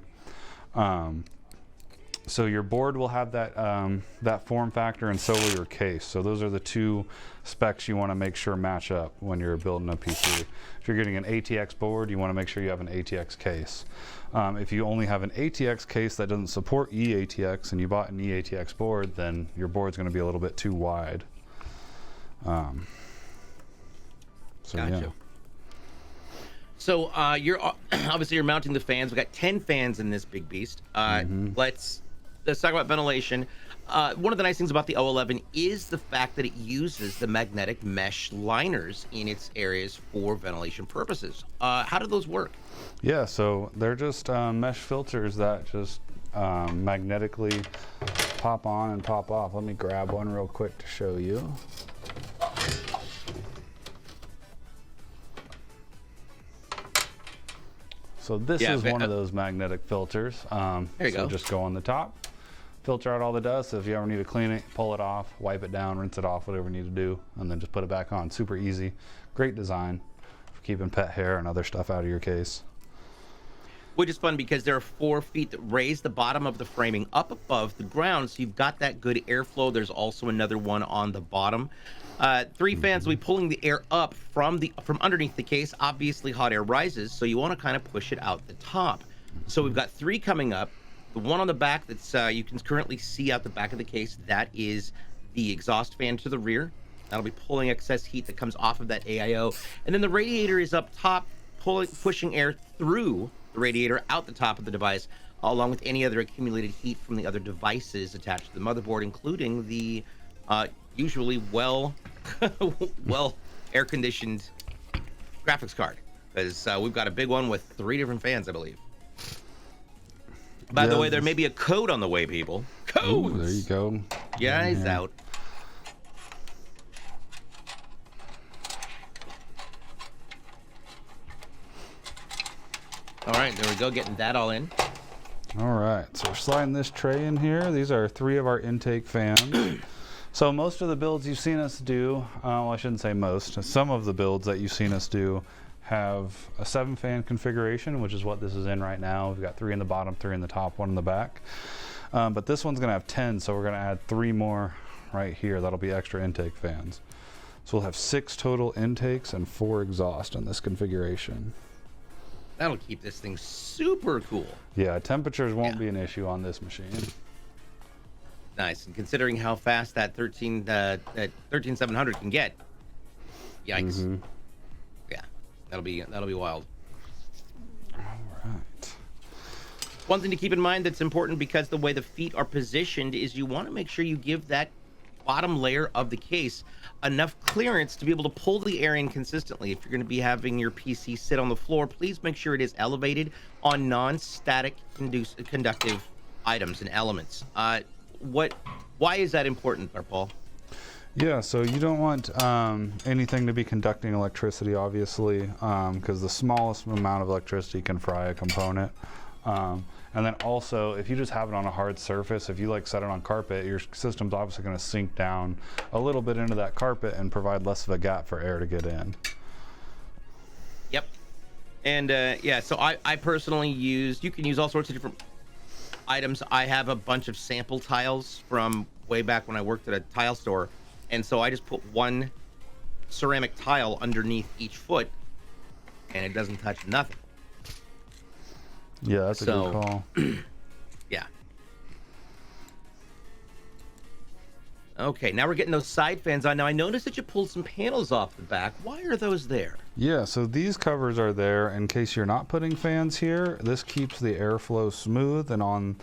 So your board will have that that form factor, and so will your case. So those are the two specs you want to make sure match up when you're building a PC. If you're getting an ATX board, you want to make sure you have an ATX case. If you only have an ATX case that doesn't support EATX and you bought an EATX board, then your board's going to be a little bit too wide. So gotcha. Yeah. So you're obviously you're mounting the fans. We got 10 fans in this big beast. Let's talk about ventilation. One of the nice things about the O11 is the fact that it uses the magnetic mesh liners in its areas for ventilation purposes. How do those work? Yeah, so they're just mesh filters that just magnetically pop on and pop off. Let me grab one real quick to show you. So this is one of those magnetic filters. There you go. Just go on the top, filter out all the dust. If you ever need to clean it, pull it off, wipe it down, rinse it off, whatever you need to do, and then just put it back on. Super easy. Great design for keeping pet hair and other stuff out of your case. Which is fun because there are 4 feet that raise the bottom of the framing up above the ground, so you've got that good airflow. There's also another one on the bottom. 3 fans will be pulling the air up from underneath the case. Obviously, hot air rises, so you want to kind of push it out the top. So we've got 3 coming up. The one on the back that's you can currently see out the back of the case, that is the exhaust fan to the rear. That'll be pulling excess heat that comes off of that AIO. And then the radiator is up top, pushing air through the radiator out the top of the device, along with any other accumulated heat from the other devices attached to the motherboard, including the usually well air-conditioned graphics card, because we've got a big one with 3 different fans, I believe. By the way, there may be a code on the way, people. Codes! Ooh, there you go. Yeah, he's out. All right, there we go, getting that all in. All right, so we're sliding this tray in here. These are 3 of our intake fans. So most of the builds you've seen us do, well, I shouldn't say most, some of the builds that you've seen us do have a 7-fan configuration, which is what this is in right now. We've got 3 in the bottom, 3 in the top, 1 in the back. But this one's gonna have 10, so we're gonna add 3 more right here. That'll be extra intake fans. So we'll have 6 total intakes and 4 exhaust in this configuration. That'll keep this thing super cool. Yeah, temperatures won't be an issue on this machine. Nice, and considering how fast that 13700 can get, yikes. Yeah, that'll be wild. All right. One thing to keep in mind that's important, because the way the feet are positioned, is you want to make sure you give that bottom layer of the case enough clearance to be able to pull the air in consistently. If you're going to be having your PC sit on the floor, please make sure it is elevated on non-static conductive items and elements. Why is that important there, Paul? Yeah, so you don't want anything to be conducting electricity, obviously, because the smallest amount of electricity can fry a component. And then also, if you just have it on a hard surface, if you like set it on carpet, your system's obviously going to sink down a little bit into that carpet and provide less of a gap for air to get in. Yep. And yeah, so I personally you can use all sorts of different items. I have a bunch of sample tiles from way back when I worked at a tile store. And so I just put one ceramic tile underneath each foot and it doesn't touch nothing. Yeah, that's a good call. Yeah. Okay, now we're getting those side fans on. Now I noticed that you pulled some panels off the back. Why are those there? Yeah, so these covers are there in case you're not putting fans here. This keeps the airflow smooth, and on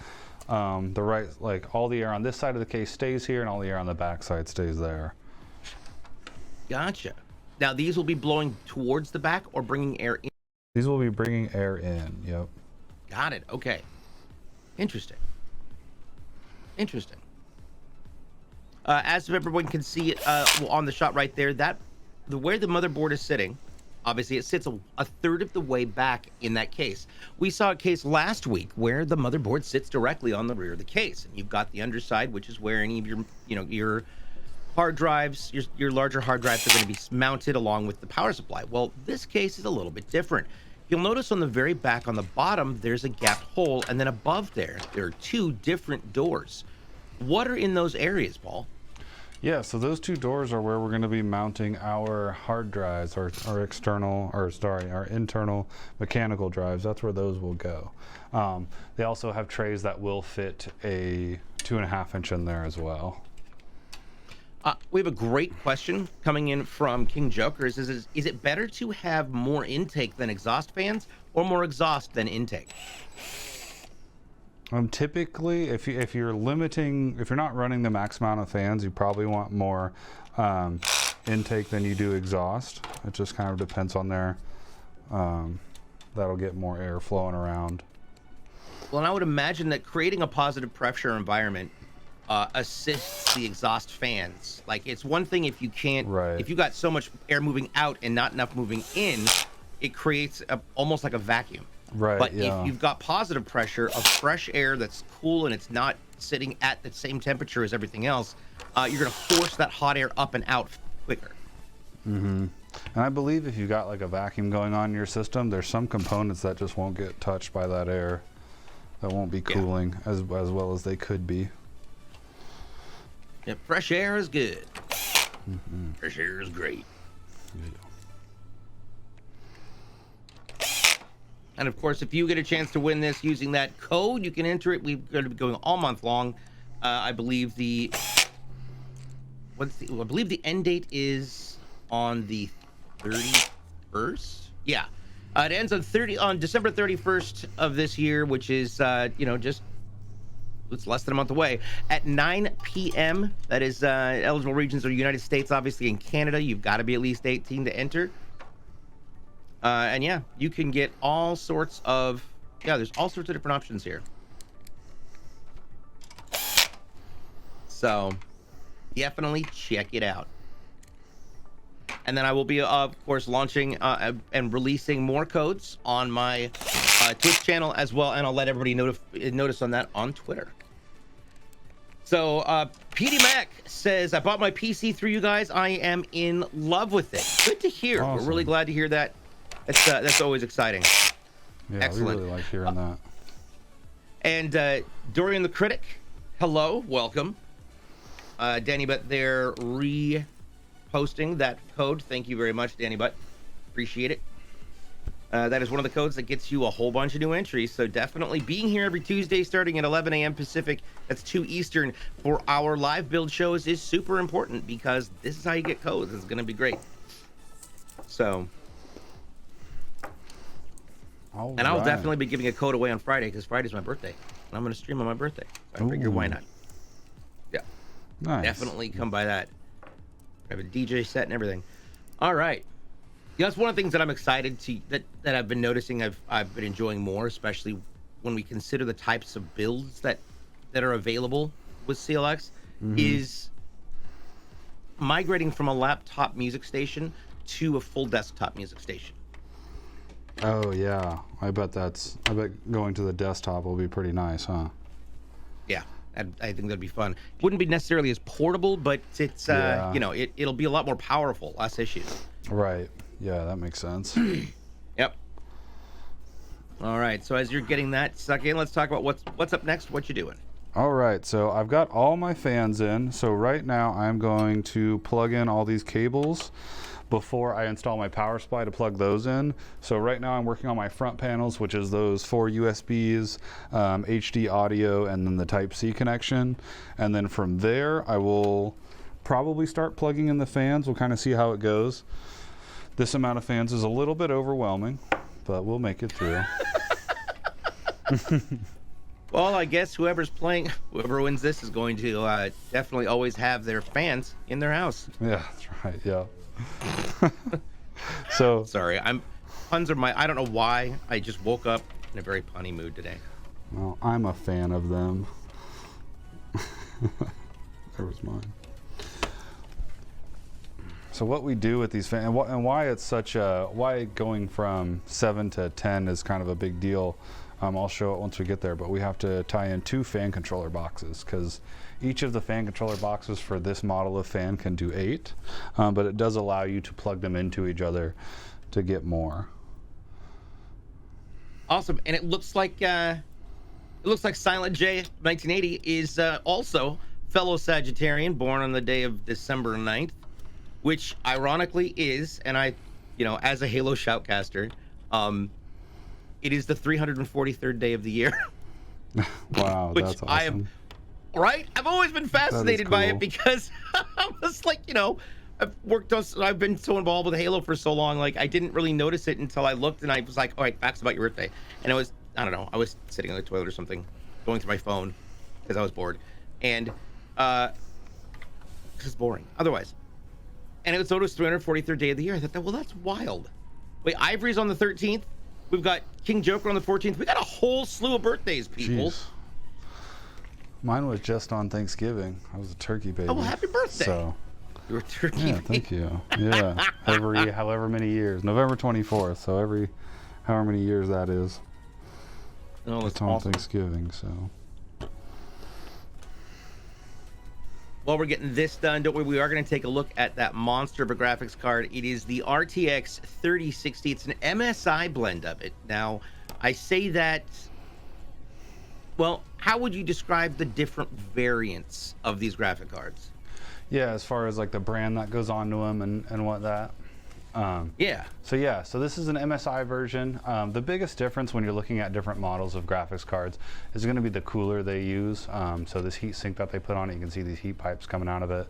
the right, like all the air on this side of the case stays here and all the air on the back side stays there. Gotcha. Now these will be blowing towards the back or bringing air in? These will be bringing air in, yep. Got it, okay. Interesting. Interesting. As if everyone can see on the shot right there, where the motherboard is sitting, obviously it sits a third of the way back in that case. We saw a case last week where the motherboard sits directly on the rear of the case, and you've got the underside, which is where any of your, your hard drives, your larger hard drives are going to be mounted along with the power supply. Well, this case is a little bit different. You'll notice on the very back on the bottom, there's a gapped hole, and then above there are two different doors. What are in those areas, Paul? Yeah, so those two doors are where we're going to be mounting our hard drives, our internal mechanical drives. That's where those will go. They also have trays that will fit a 2.5 inch in there as well. We have a great question coming in from King Joker. Is it better to have more intake than exhaust fans or more exhaust than intake? Typically, if you're not running the max amount of fans, you probably want more intake than you do exhaust. It just kind of depends on there. That'll get more air flowing around. Well, and I would imagine that creating a positive pressure environment assists the exhaust fans. Like, it's one thing if you can't, right. If you got so much air moving out and not enough moving in, it creates almost like a vacuum. Right. But yeah. if you've got positive pressure of fresh air that's cool and it's not sitting at the same temperature as everything else, you're going to force that hot air up and out quicker. Mm-hmm. And I believe if you've got like a vacuum going on in your system, there's some components that just won't get touched by that air, that won't be cooling as well as they could be. Yeah, fresh air is good. Mm-hmm. Fresh air is great. Yeah. And of course, if you get a chance to win this using that code, you can enter it. We're going to be going all month long. I believe the end date is on the 31st. Yeah, it ends on December 31st of this year, which is just it's less than a month away at 9 p.m. That is eligible regions are United States, obviously, in Canada. You've got to be at least 18 to enter. And yeah, you can get all sorts of, there's all sorts of different options here. So definitely check it out. And then I will be, of course, launching and releasing more codes on my Twitch channel as well. And I'll let everybody notice on that on Twitter. So PD Mac says, I bought my PC through you guys. I am in love with it. Good to hear. Awesome. We're really glad to hear that. That's always exciting. Yeah, excellent. We really like hearing that. And Dorian the Critic, hello, welcome. Danny Butt, they're reposting that code. Thank you very much, Danny Butt. Appreciate it. That is one of the codes that gets you a whole bunch of new entries. So definitely being here every Tuesday starting at 11 a.m. Pacific, that's 2 Eastern, for our live build shows is super important because this is how you get codes. It's going to be great. So... And I'll definitely be giving a code away on Friday because Friday's my birthday. And I'm going to stream on my birthday. So I figure, why not? Yeah. Nice. Definitely come by that. I have a DJ set and everything. All right. Yeah, that's one of the things that I'm excited to, that I've been noticing I've been enjoying more, especially when we consider the types of builds that are available with CLX, is migrating from a laptop music station to a full desktop music station. Oh yeah, I bet going to the desktop will be pretty nice, huh? Yeah, I think that'd be fun. Wouldn't be necessarily as portable, but it's Yeah. you know, it'll be a lot more powerful, less issues. Right. Yeah, that makes sense. Yep. All right. So as you're getting that stuck in, let's talk about what's up next. What you doing? All right, so I've got all my fans in. So right now I'm going to plug in all these cables before I install my power supply to plug those in. So right now I'm working on my front panels, which is those 4 USBs, HD audio, and then the Type-C connection. And then from there, I will probably start plugging in the fans. We'll kind of see how it goes. This amount of fans is a little bit overwhelming, but we'll make it through. Well, I guess whoever wins this is going to definitely always have their fans in their house. Yeah, that's right, yeah. So sorry, puns are I don't know why. I just woke up in a very punny mood today. well, I'm a fan of them. There was mine. So what we do with these fans, and why it's such a, why going from 7 to 10 is kind of a big deal. I'll show it once we get there, but we have to tie in 2 fan controller boxes because each of the fan controller boxes for this model of fan can do 8, but it does allow you to plug them into each other to get more. Awesome, and it looks like Silent J 1980 is also fellow Sagittarian, born on the day of December 9th, which ironically is, and I, as a Halo shoutcaster, it is the 343rd day of the year. Wow, which that's awesome. I am, right? I've always been fascinated by it because I was like, I've been so involved with Halo for so long, like I didn't really notice it until I looked and I was like, all right, facts about your birthday. And I don't know, I was sitting on the toilet or something, going through my phone because I was bored. And it's boring otherwise. And it was 343rd day of the year. I thought, well, that's wild. Wait, Ivory's on the 13th. We've got King Joker on the 14th. We got a whole slew of birthdays, people. Jeez. Mine was just on Thanksgiving. I was a turkey baby. Oh, well, happy birthday. So, you're a turkey yeah, baby. thank you. Yeah, every however many years. November 24th, so every however many years that is. Oh, that's it's on awesome. Thanksgiving, so. While we're getting this done, don't worry, we are going to take a look at that monster of a graphics card. It is the RTX 3060. It's an MSI blend of it. Now, I say that, well, how would you describe the different variants of these graphic cards? Yeah, as far as like the brand that goes onto them and what that. Yeah. So this is an MSI version. The biggest difference when you're looking at different models of graphics cards is going to be the cooler they use. So this heat sink that they put on it, you can see these heat pipes coming out of it,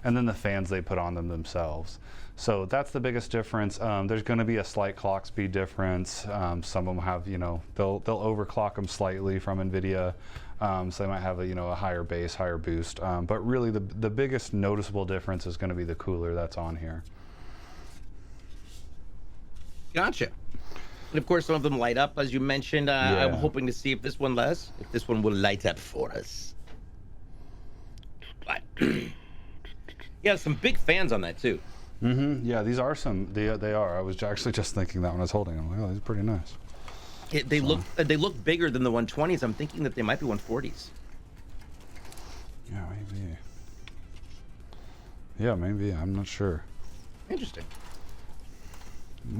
and then the fans they put on them themselves. So that's the biggest difference. There's going to be a slight clock speed difference. Some of them have, they'll overclock them slightly from NVIDIA. So they might have a higher base, higher boost. But really the biggest noticeable difference is going to be the cooler that's on here. Gotcha. And of course, some of them light up, as you mentioned. Yeah. I'm hoping to see if this one will light up for us. But yeah, some big fans on that too. Mm-hmm. Yeah, these are they are. I was actually just thinking that when I was holding them. I'm like, oh, these are pretty nice. They look bigger than the 120s. I'm thinking that they might be 140s. Yeah, maybe. Yeah, maybe. I'm not sure. Interesting.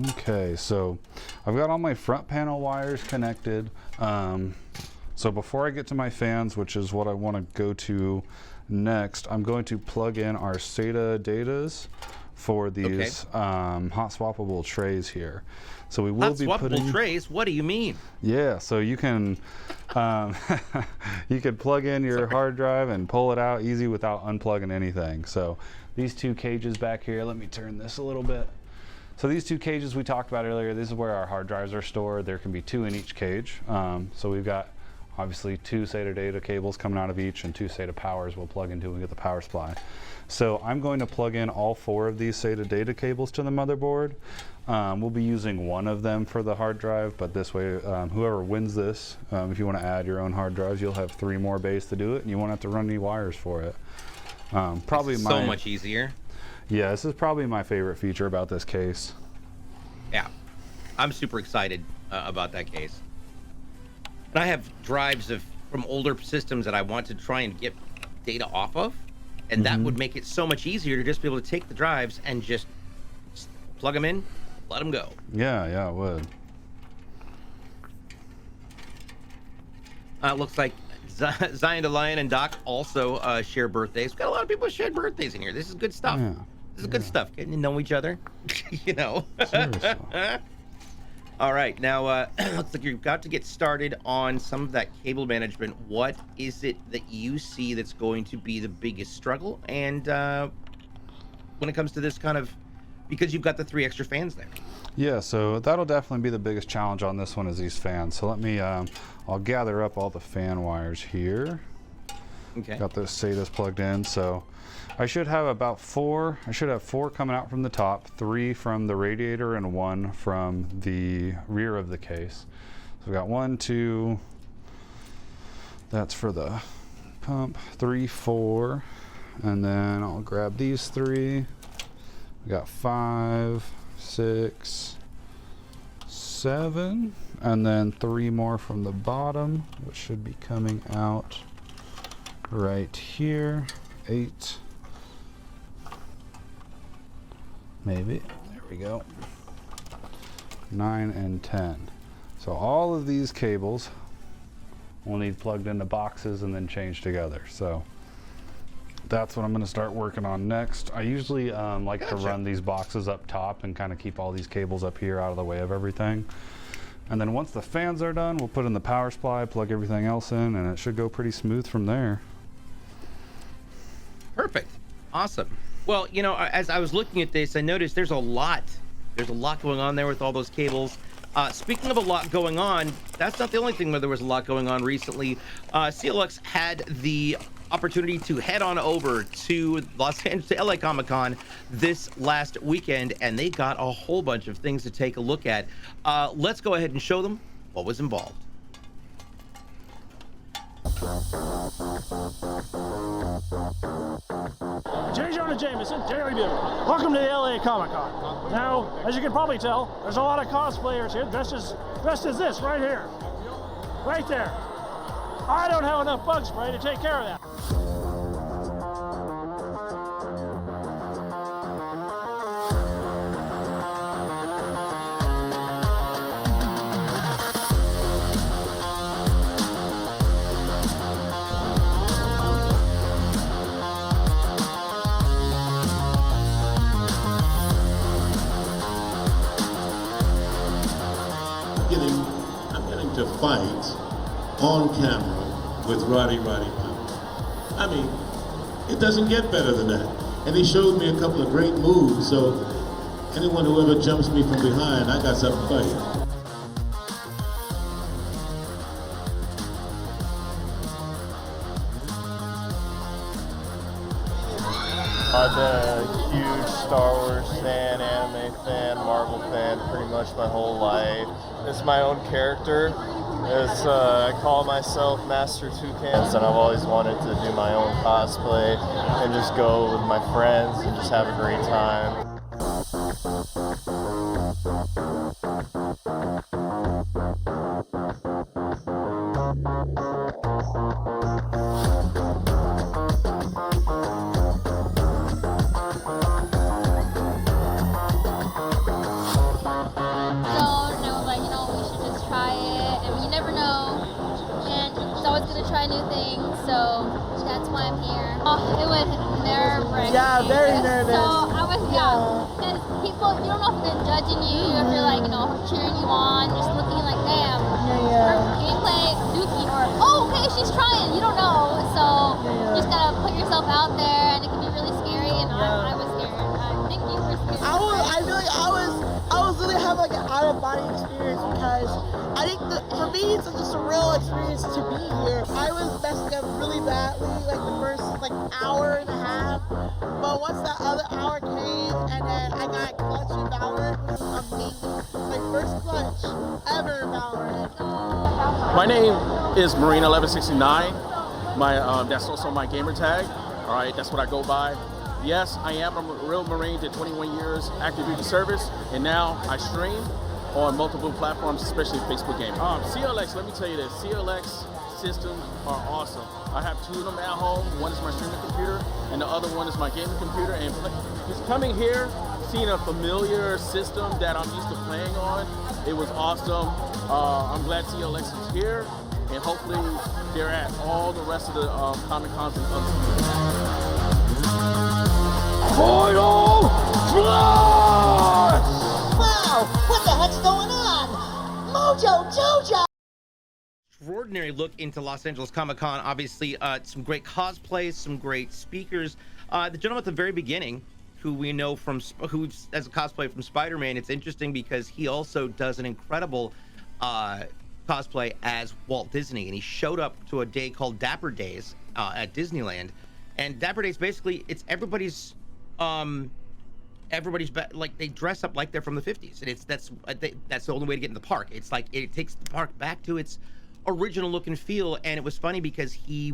Okay, so I've got all my front panel wires connected. So before I get to my fans, which is what I want to go to next, I'm going to plug in our SATA datas for these hot swappable trays here. So we will be putting swappable trays. What do you mean? Yeah, so you can you can plug in your hard drive and pull it out easy without unplugging anything. So these 2 cages back here, let me turn this a little bit. So these 2 cages we talked about earlier, this is where our hard drives are stored. There can be 2 in each cage. So we've got obviously 2 SATA data cables coming out of each and 2 SATA powers we'll plug into when we get the power supply. So I'm going to plug in all 4 of these SATA data cables to the motherboard. We'll be using 1 of them for the hard drive, but this way, whoever wins this, if you want to add your own hard drives, you'll have 3 more bays to do it, and you won't have to run any wires for it. Probably so much easier. Yeah, this is probably my favorite feature about this case. Yeah. I'm super excited about that case. And I have drives from older systems that I want to try and get data off of, and that would make it so much easier to just be able to take the drives and just plug them in, let them go. Yeah, it would. Looks like Zion to Lion and Doc also share birthdays. We've got a lot of people who share birthdays in here. This is good stuff. Yeah. This is good stuff. Getting to know each other, you know. Seriously. All right, now looks like you've got to get started on some of that cable management. What is it that you see that's going to be the biggest struggle? And when it comes to this kind of, because you've got the 3 extra fans there. Yeah, so that'll definitely be the biggest challenge on this one is these fans. So let me, I'll gather up all the fan wires here. Okay. Got those SATAs plugged in, so I should have about 4. I should have 4 coming out from the top, 3 from the radiator, and 1 from the rear of the case. So we got 1, 2. That's for the pump. 3, 4, and then I'll grab these 3. We got 5, 6, 7, and then 3 more from the bottom, which should be coming out right here. 8, maybe. There we go. 9 and 10. So all of these cables will need plugged into boxes and then changed together. So that's what I'm going to start working on next. I usually like to run these boxes up top and kind of keep all these cables up here out of the way of everything. And then once the fans are done, we'll put in the power supply, plug everything else in, and it should go pretty smooth from there. Perfect. Awesome. Well, you know, as I was looking at this, I noticed there's a lot going on there with all those cables. Speaking of a lot going on, that's not the only thing where there was a lot going on recently. CLX had the opportunity to head on over to Los Angeles, to LA Comic-Con this last weekend, and they got a whole bunch of things to take a look at. Let's go ahead and show them what was involved. J. Jonah Jameson, JW. Welcome to the LA Comic-Con. Now, as you can probably tell, there's a lot of cosplayers here dressed as this right here. Right there. I don't have enough bug spray to take care of that. I'm getting to fight on camera with Roddy Piper. I mean, it doesn't get better than that. And he showed me a couple of great moves, so anyone who ever jumps me from behind, I got something to fight. I've been a huge Star Wars fan, anime fan, Marvel fan pretty much my whole life. It's my own character. I call myself Master Toucans, and I've always wanted to do my own cosplay and just go with my friends and just have a great time. So that's why I'm here. Oh, it was nerve-wracking. Yeah, very nervous. So I was, because people, you don't know if they're judging you, if they're like, cheering you on, just looking like, damn, her gameplay dookie, or, oh, okay, she's trying, you don't know. So you just gotta put yourself out there, and it can be really scary, and I was scared. I think you were scared. I was really having like an out-of-body experience because I think for me it's just a real experience to be here. I was messing up really badly like the first hour and a half, but once that other hour came and then I got clutch and Valorant, it was amazing. My first clutch ever in Valorant. My name is Marina1169. That's also my gamer tag. All right, that's what I go by. Yes, I am a real Marine, did 21 years active duty service, and now I stream. on multiple platforms, especially Facebook gaming. CLX, let me tell you this, CLX systems are awesome. I have two of them at home. One is my streaming computer, and the other one is my gaming computer. And just coming here, seeing a familiar system that I'm used to playing on, it was awesome. I'm glad CLX is here, and hopefully they're at all the rest of the Comic Cons and other. Final Flash! Wow, what the heck's going on? Mojo Jojo! Extraordinary look into Los Angeles Comic-Con. Obviously, some great cosplays, some great speakers. The gentleman at the very beginning, who we know from, who's as a cosplay from Spider-Man, it's interesting because he also does an incredible cosplay as Walt Disney, and he showed up to a day called Dapper Days at Disneyland. And Dapper Days, basically, it's everybody's like, they dress up like they're from the 50s, and that's the only way to get in the park. It's like it takes the park back to its original look and feel. And it was funny because he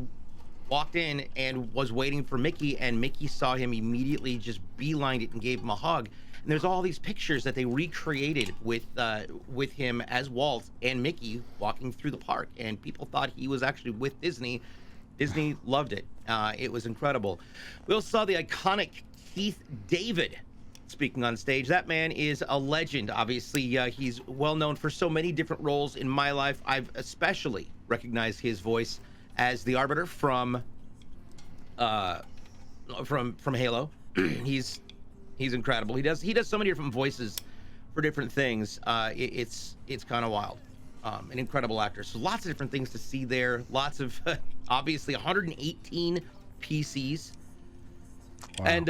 walked in and was waiting for Mickey, and Mickey saw him immediately, just beelined it and gave him a hug. And there's all these pictures that they recreated with him as Walt and Mickey walking through the park, and people thought he was actually with Disney. Disney loved it. It was incredible. We also saw the iconic Keith David speaking on stage. That man is a legend. Obviously, he's well known for so many different roles in my life. I've especially recognized his voice as the Arbiter from Halo. He's incredible. He does so many different voices for different things. It's kind of wild. An incredible actor. So lots of different things to see there. Lots of obviously 118 PCs. Wow. And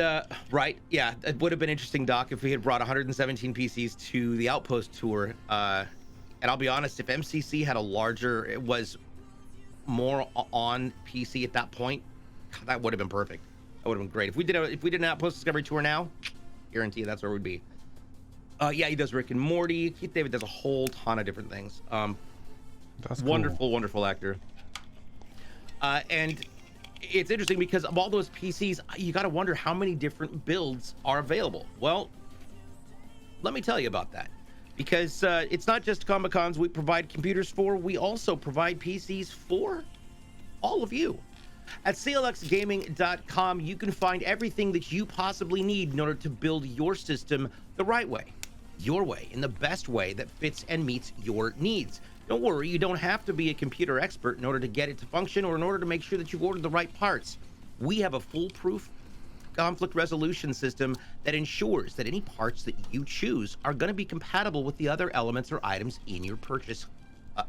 right, yeah, it would have been interesting, Doc, if we had brought 117 PCs to the Outpost tour. And I'll be honest, if MCC had a larger, it was more on PC at that point, that would have been perfect. That would have been great. If we did an Outpost Discovery tour now, guarantee that's where we'd be. Yeah, he does Rick and Morty. Keith David does a whole ton of different things. That's wonderful, cool. Wonderful actor. And it's interesting because of all those PCs, you got to wonder how many different builds are available. Well, let me tell you about that, because it's not just Comic-Cons we provide computers for. We also provide PCs for all of you. At CLXgaming.com, you can find everything that you possibly need in order to build your system the right way, your way, in the best way that fits and meets your needs. Don't worry, you don't have to be a computer expert in order to get it to function or in order to make sure that you've ordered the right parts. We have a foolproof conflict resolution system that ensures that any parts that you choose are going to be compatible with the other elements or items in your purchase.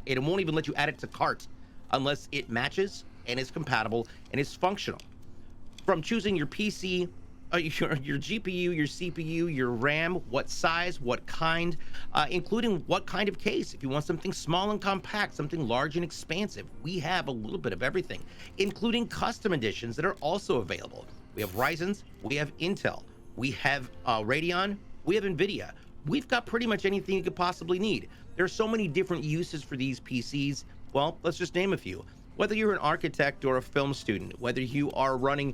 It won't even let you add it to cart unless it matches and is compatible and is functional. From choosing your PC, your GPU, your CPU, your RAM, what size, what kind, including what kind of case. If you want something small and compact, something large and expansive, we have a little bit of everything, including custom editions that are also available. We have Ryzen's, we have Intel, we have Radeon, we have NVIDIA. We've got pretty much anything you could possibly need. There are so many different uses for these PCs. Well, let's just name a few. Whether you're an architect or a film student, whether you are running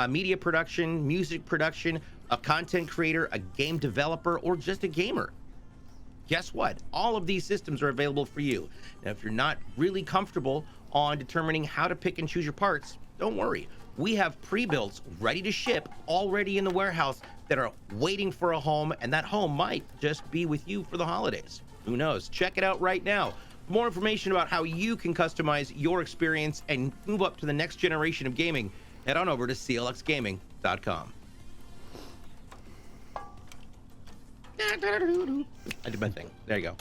media production, music production, a content creator, a game developer, or just a gamer, guess what? All of these systems are available for you. Now, if you're not really comfortable on determining how to pick and choose your parts, don't worry. We have pre-builds ready to ship already in the warehouse that are waiting for a home, and that home might just be with you for the holidays. Who knows? Check it out right now. For more information about how you can customize your experience and move up to the next generation of gaming, head on over to CLXgaming.com. I did my thing. There you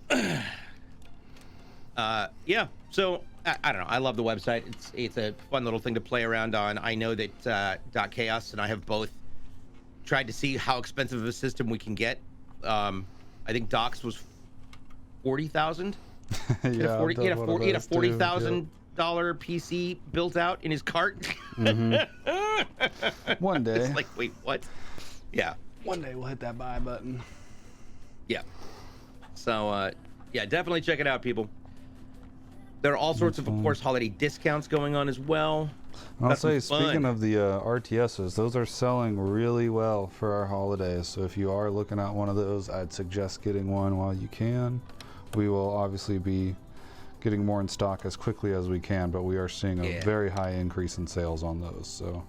go. Yeah, so I don't know. I love the website. It's a fun little thing to play around on. I know that .chaos and I have both tried to see how expensive of a system we can get. I think Doc's was $40,000. Yeah, he had a $40,000 PC built out in his cart. One day. It's like, wait, what? Yeah. One day we'll hit that buy button. Yeah. So, yeah, definitely check it out, people. There are all sorts of course, holiday discounts going on as well. I'll That's say, fun. speaking of the RTSs, those are selling really well for our holidays. So if you are looking at one of those, I'd suggest getting one while you can. We will obviously be getting more in stock as quickly as we can, but we are seeing a very high increase in sales on those. So,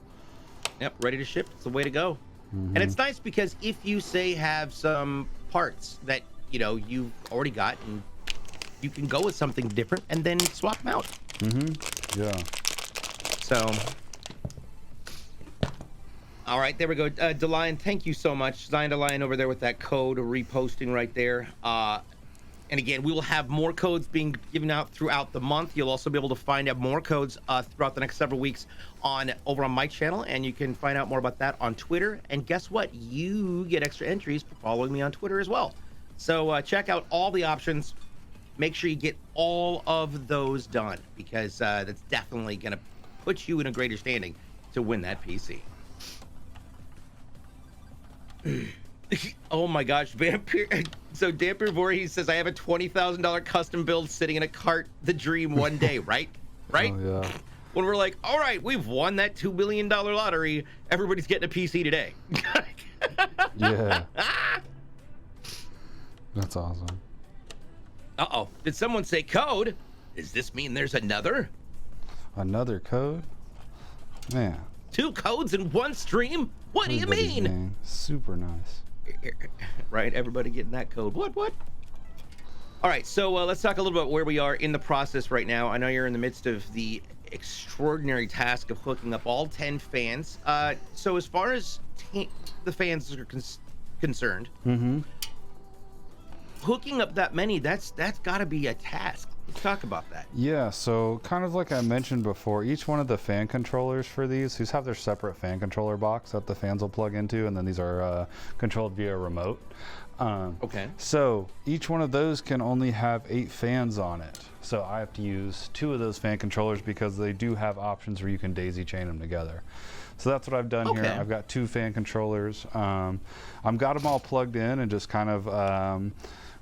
yep, ready to ship. It's the way to go. And it's nice because if you say have some parts that you've already got, and you can go with something different and then swap them out. Yeah. So, all right, there we go. DeLion, thank you so much. Zion DeLion over there with that code reposting right there. And again, we will have more codes being given out throughout the month. You'll also be able to find out more codes throughout the next several weeks over on my channel, and you can find out more about that on Twitter. And guess what? You get extra entries for following me on Twitter as well. So check out all the options. Make sure you get all of those done, because that's definitely going to put you in a greater standing to win that PC. Oh my gosh, Vampire. So Dampier Voorhees says, I have a $20,000 custom build sitting in a cart, the dream one day, right? Right? Oh, yeah. When we're like, all right, we've won that $2 billion lottery. Everybody's getting a PC today. Yeah. That's awesome. Uh-oh. Did someone say code? Does this mean there's another? Another code? Man. 2 codes in one stream? What do you mean? Gang. Super nice. Right, everybody getting that code. What? All right, so let's talk a little about where we are in the process right now. I know you're in the midst of the extraordinary task of hooking up all 10 fans. So as far as the fans are concerned, hooking up that many, that's got to be a task. Let's talk about that. Yeah, so kind of like I mentioned before, each one of the fan controllers for these have their separate fan controller box that the fans will plug into, and then these are controlled via remote. Okay. So each one of those can only have 8 fans on it. So I have to use 2 of those fan controllers because they do have options where you can daisy chain them together. So that's what I've done here. I've got 2 fan controllers. I've got them all plugged in and just kind of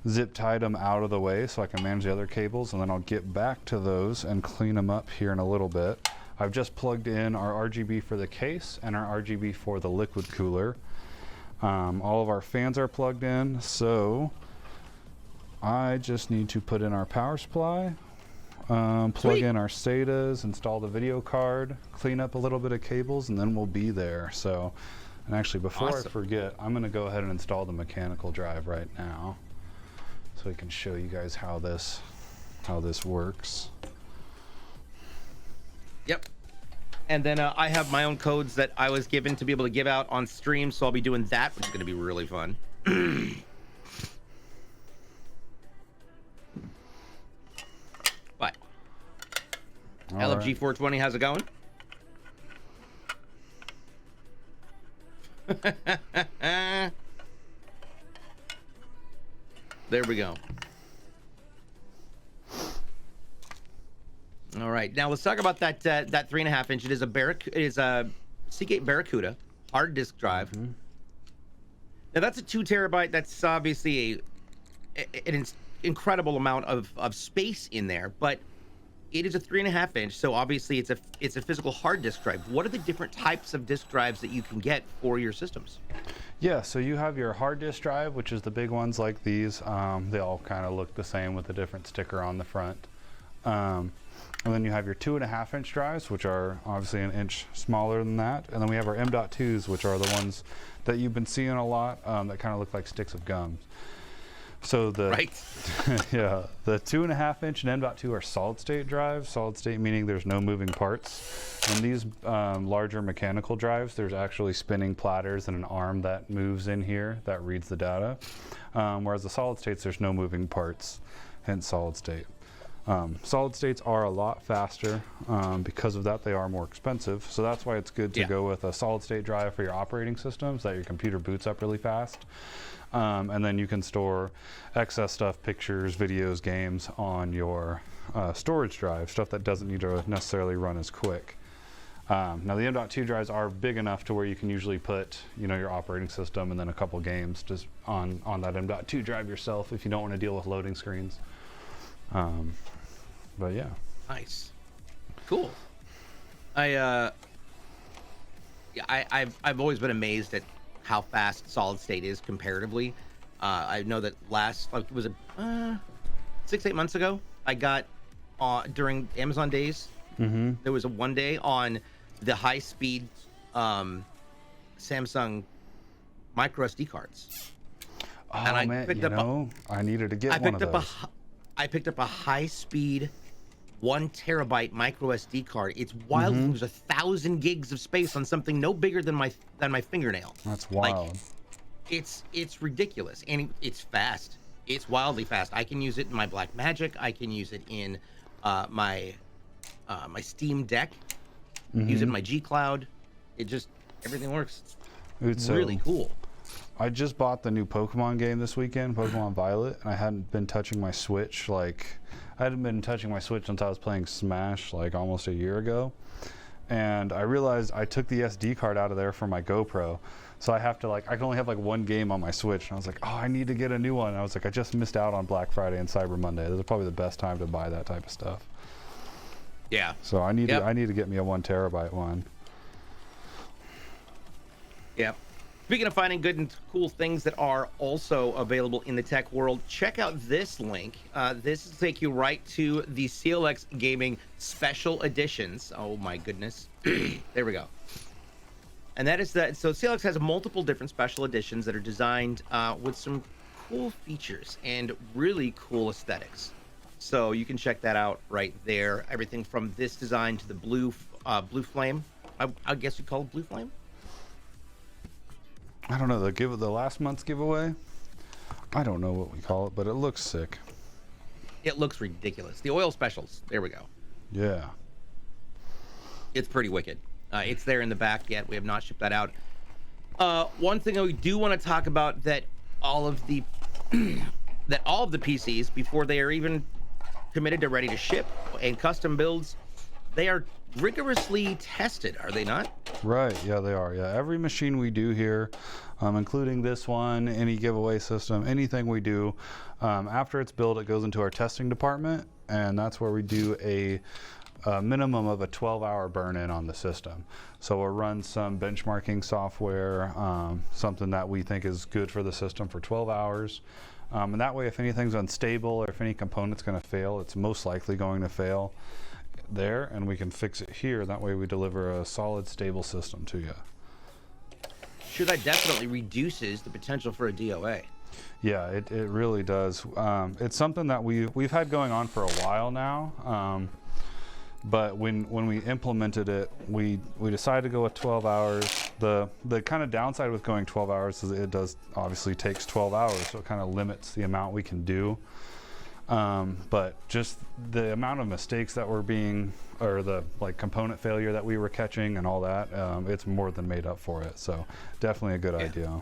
zip tied them out of the way so I can manage the other cables, and then I'll get back to those and clean them up here in a little bit. I've just plugged in our RGB for the case and our RGB for the liquid cooler. All of our fans are plugged in, so I just need to put in our power supply, plug in our SATAs, install the video card, clean up a little bit of cables, and then we'll be there. So, and actually before I forget, I'm going to go ahead and install the mechanical drive right now, so we can show you guys how this works. Yep. And then I have my own codes that I was given to be able to give out on stream, so I'll be doing that, which is going to be really fun. What? LFG 420, how's it going? There we go. All right, now let's talk about that 3.5 inch. It is a Seagate Barracuda hard disk drive. Now that's a 2 terabyte. That's obviously an incredible amount of space in there, but it is a 3.5 inch. So obviously it's a physical hard disk drive. What are the different types of disk drives that you can get for your systems? Yeah, so you have your hard disk drive, which is the big ones like these. They all kind of look the same with a different sticker on the front. And then you have your 2.5 inch drives, which are obviously an inch smaller than that. And then we have our M.2s, which are the ones that you've been seeing a lot, that kind of look like sticks of gum. So the yeah, the 2.5 inch and M.2 are solid state drives. Solid state meaning there's no moving parts. And these larger mechanical drives, there's actually spinning platters and an arm that moves in here that reads the data. Whereas the solid states, there's no moving parts, hence solid state. Solid states are a lot faster. Because of that, they are more expensive. So that's why it's good to go with a solid state drive for your operating systems, that your computer boots up really fast. And then you can store excess stuff, pictures, videos, games on your storage drive, stuff that doesn't need to necessarily run as quick. Now the M.2 drives are big enough to where you can usually put, your operating system and then a couple games just on that M.2 drive yourself if you don't want to deal with loading screens. But yeah. Nice. Cool. Yeah, I've always been amazed at how fast solid state is comparatively. I know that it was 6-8 months ago, I got during Amazon days. There was a one day on the high speed Samsung micro SD cards. Oh and I man, picked you up know, I needed to get one of those. I picked up a high speed 1 terabyte micro SD card. It's wild. It was 1,000 gigs of space on something no bigger than my fingernail. That's wild. Like, it's ridiculous, and it's fast. It's wildly fast. I can use it in my Black Magic. I can use it in my Steam Deck. Use it in my G Cloud. Everything works. It's really cool. I just bought the new Pokemon game this weekend, Pokemon Violet, and I hadn't been touching my Switch. I hadn't been touching my Switch since I was playing Smash like almost a year ago. And I realized I took the SD card out of there for my GoPro. So I have to I can only have one game on my Switch. And I was like, oh, I need to get a new one. And I was like, I just missed out on Black Friday and Cyber Monday. Those are probably the best time to buy that type of stuff. Yeah. So I need to get me a 1 terabyte one. Yeah. Speaking of finding good and cool things that are also available in the tech world, check out this link. This will take you right to the CLX Gaming Special Editions. Oh my goodness. There we go. And that is that. So CLX has multiple different special editions that are designed with some cool features and really cool aesthetics. So you can check that out right there. Everything from this design to the blue flame. I guess you'd call it blue flame. I don't know, the last month's giveaway, I don't know what we call it, but it looks sick. It looks ridiculous. The oil specials, there we go. Yeah. It's pretty wicked. It's there in the back yet. We have not shipped that out. One thing that we do want to talk about that all of the PCs, before they are even committed to ready to ship and custom builds, they are rigorously tested, are they not? Right, yeah, they are. Yeah, every machine we do here, including this one, any giveaway system, anything we do, after it's built, it goes into our testing department, and that's where we do a minimum of a 12-hour burn-in on the system. So we'll run some benchmarking software, something that we think is good for the system for 12 hours. And that way, if anything's unstable or if any component's going to fail, it's most likely going to fail there, and we can fix it here. That way we deliver a solid, stable system to you. Sure, that definitely reduces the potential for a DOA. Yeah, it really does. It's something that we've had going on for a while now, but when we implemented it, we decided to go with 12 hours. The kind of downside with going 12 hours is it obviously takes 12 hours, so it kind of limits the amount we can do. But just the amount of mistakes that were or the component failure that we were catching and all that, it's more than made up for it. So definitely a good idea.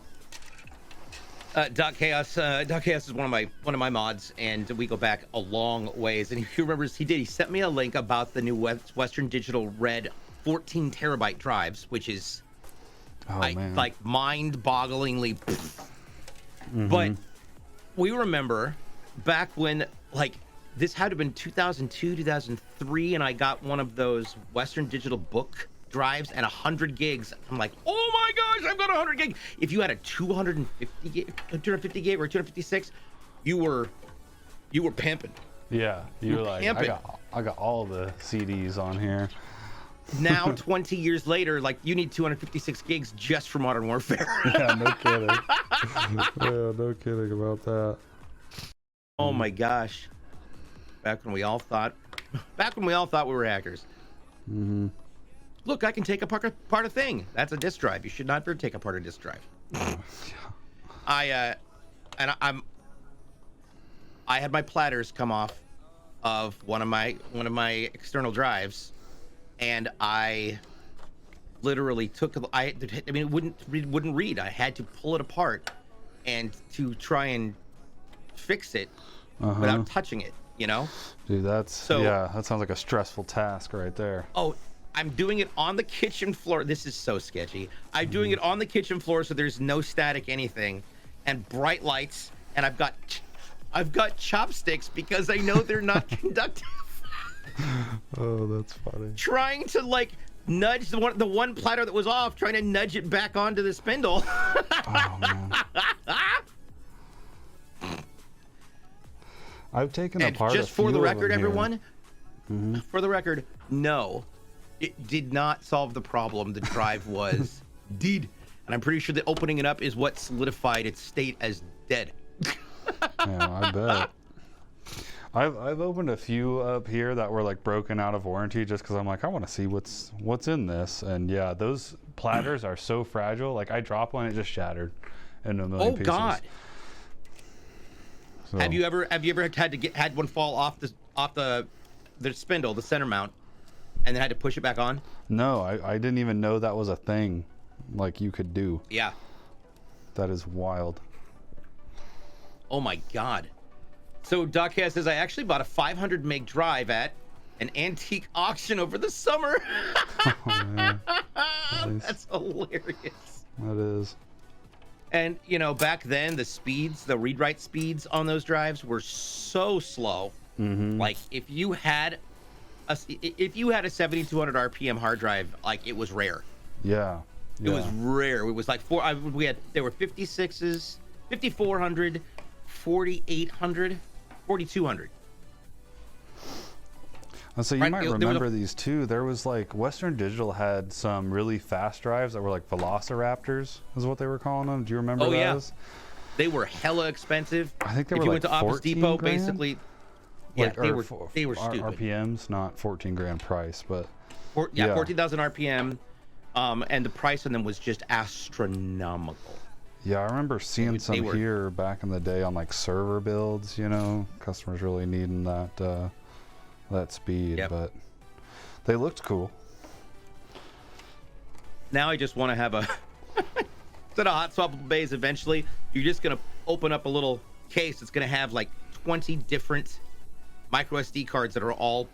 Doc Chaos is one of my mods, and we go back a long ways. And he remembers he sent me a link about the new Western Digital Red 14 terabyte drives, which is mind-bogglingly. But we remember back when this had to have been 2002, 2003, and I got one of those Western Digital book drives and 100 gigs. I'm like, oh my gosh, I've got 100 gig. If you had a 250 gig or 256, you were pimping. Yeah, you were like, pimping. I got all the CDs on here. Now 20 years later, you need 256 gigs just for Modern Warfare. Yeah, no kidding. Yeah, no kidding about that. Oh my gosh. Back when we all thought we were hackers. Look, I can take apart a thing. That's a disk drive. You should not ever take apart a disk drive. I had my platters come off of one of my external drives, and I literally it wouldn't read. I had to pull it apart and to try and fix it without touching it, Dude, that sounds like a stressful task right there. Oh, I'm doing it on the kitchen floor. This is so sketchy. I'm doing it on the kitchen floor, so there's no static anything, and bright lights, and I've got chopsticks because I know they're not conductive. Oh, that's funny. Trying to nudge the one platter that was off, trying to nudge it back onto the spindle. Oh, man. I've taken And apart just a for few the of record, them here. everyone, for the record, no, it did not solve the problem. The drive was dead, and I'm pretty sure that opening it up is what solidified its state as dead. Yeah, I bet. I've opened a few up here that were like broken out of warranty just because I'm like, I want to see what's in this. And yeah, those platters are so fragile. Like I dropped one, it just shattered into a million pieces. Oh God! So, Have you ever had one fall off the spindle, the center mount, and then had to push it back on? No, I didn't even know that was a thing like you could do. Yeah. That is wild. Oh my God. So Doc says, I actually bought a 500 meg drive at an antique auction over the summer. Oh, man. Nice. That's hilarious. That is. And you know, back then the read-write speeds on those drives were so slow. Like if you had a 7200 RPM hard drive, like it was rare. Yeah. It was rare. It was like there were 56s, 5400, 4800, 4200. So you Right, might there was remember these too. There was like Western Digital had some really fast drives that were like Velociraptors, is what they were calling them. Do you remember those? Yeah. They were hella expensive. I think they if were you like went to Office 14 Depot, grand? basically, Like, yeah, they were stupid. RPMs, not 14 grand price, but 14,000 RPM, and the price on them was just astronomical. yeah, I remember seeing some they were- here back in the day on like server builds. You know, customers really needing that speed, Yep. but they looked cool. Now I just want to have a instead of hot swappable bays. Eventually, you're just gonna open up a little case that's gonna have like 20 different micro SD cards that are all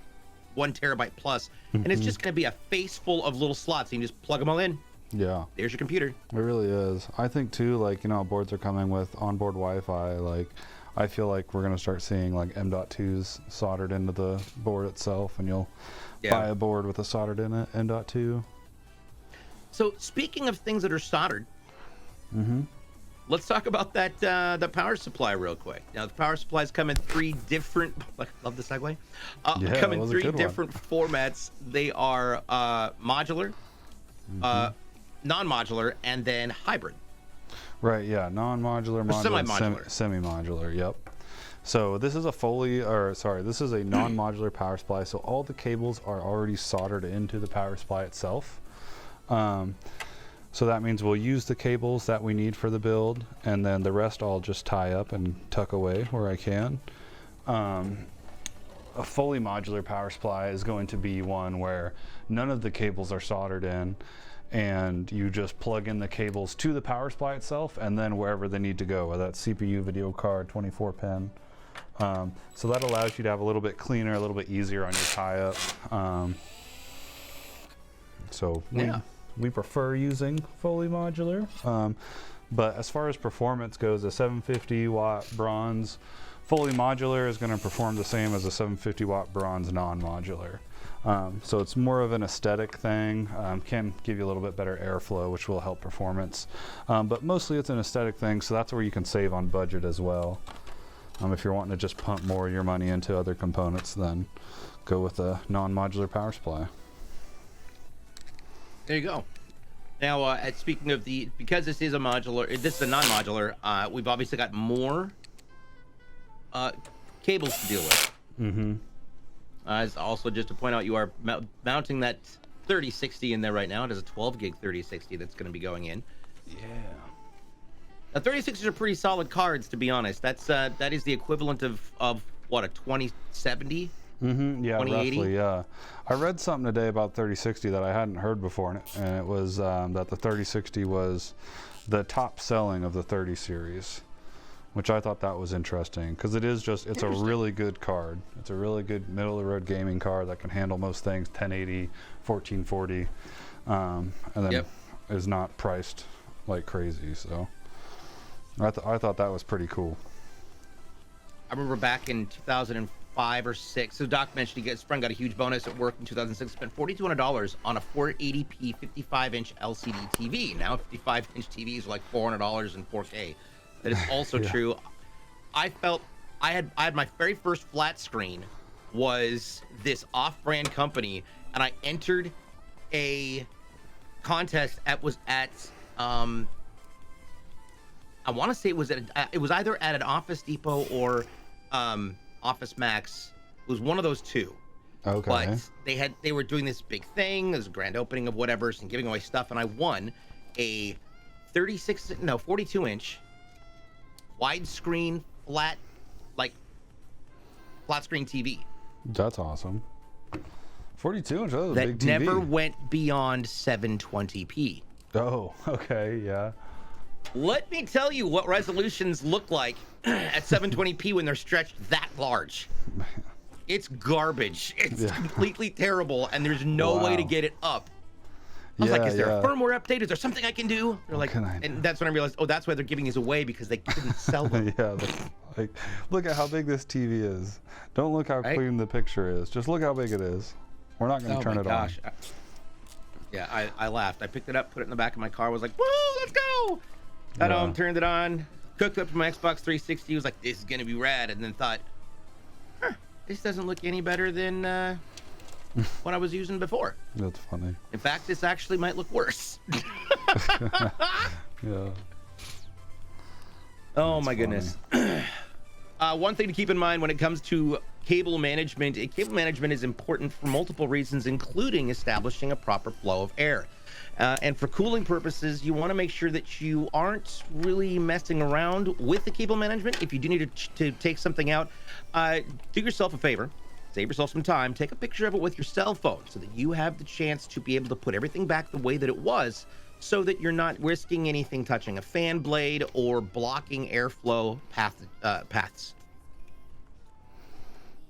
1 terabyte plus, and it's just gonna be a face full of little slots. You can just plug them all in. Yeah, There's your computer. it really is. I think too, like, you know, boards are coming with onboard Wi-Fi. Like, I feel like we're gonna start seeing like M.2s soldered into the board itself, and you'll buy a board with a soldered in it M.2. So speaking of things that are soldered, let's talk about that the power supply real quick. Now the power supplies come in 3 different. Love the segue. Yeah, come that in was a 3 good one. different formats. They are modular, non-modular, and then hybrid. Right, yeah, non-modular, modular, semi-modular. Semi-modular, yep. So this is a this is a non-modular power supply. So all the cables are already soldered into the power supply itself. So that means we'll use the cables that we need for the build, and then the rest I'll just tie up and tuck away where I can. A fully modular power supply is going to be one where none of the cables are soldered in, and you just plug in the cables to the power supply itself, and then wherever they need to go, whether that's CPU, video card, 24 pin. So that allows you to have a little bit cleaner, a little bit easier on your tie-up. So we prefer using fully modular. But as far as performance goes, a 750 watt bronze fully modular is going to perform the same as a 750 watt bronze non-modular. So it's more of an aesthetic thing, can give you a little bit better airflow, which will help performance. But mostly it's an aesthetic thing, so that's where you can save on budget as well. If you're wanting to just pump more of your money into other components, then go with a non-modular power supply. There you go. Now, speaking of because this is a modular, this is a non-modular, we've obviously got more cables to deal with. Also, just to point out, you are mounting that 3060 in there right now. It is a 12 gig 3060 that's going to be going in. Yeah. Now, 3060s are pretty solid cards, to be honest. That is the equivalent of what, a 2070? Yeah, 2080? roughly, yeah. I read something today about 3060 that I hadn't heard before, and it was that the 3060 was the top selling of the 30 series, which I thought that was interesting, because it's a really good card. It's a really good middle-of-the-road gaming card that can handle most things, 1080, 1440, and then is not priced like crazy, so I thought that was pretty cool. I remember back in 2004 5 or 6. So Doc mentioned his friend got a huge bonus at work in 2006. Spent $4,200 on a 480p 55-inch LCD TV. Now 55-inch TVs are like $400 in 4K. That is also true. I had my very first flat screen was this off-brand company, and I entered a contest I want to say it was either at an Office Depot or Office Max. It was one of those two. Okay. But they were doing this big thing, this grand opening of whatever, and giving away stuff, and I won a 42-inch widescreen flat screen TV. That's awesome. 42-inch, that was a big TV. That never went beyond 720p. Oh, okay, yeah. Let me tell you what resolutions look like at 720p when they're stretched that large. It's garbage. It's completely terrible, and there's no way to get it up. I was like, is there a firmware update? Is there something I can do? They're like, and that's when I realized, oh, that's why they're giving these away, because they couldn't sell them. Like, look at how big this TV is. Don't look how clean the picture is. Just look how big it is. We're not going to turn it on. Yeah, I laughed. I picked it up, put it in the back of my car, was like, woo, let's go! Got home, turned it on, cooked up my Xbox 360, was like, this is going to be rad, and then thought, this doesn't look any better than what I was using before. That's funny. In fact, this actually might look worse. Yeah. Oh, my goodness. One thing to keep in mind when it comes to cable management is important for multiple reasons, including establishing a proper flow of air. And for cooling purposes, you want to make sure that you aren't really messing around with the cable management. If you do need to take something out, do yourself a favor. Save yourself some time. Take a picture of it with your cell phone so that you have the chance to be able to put everything back the way that it was, so that you're not risking anything touching a fan blade or blocking airflow paths.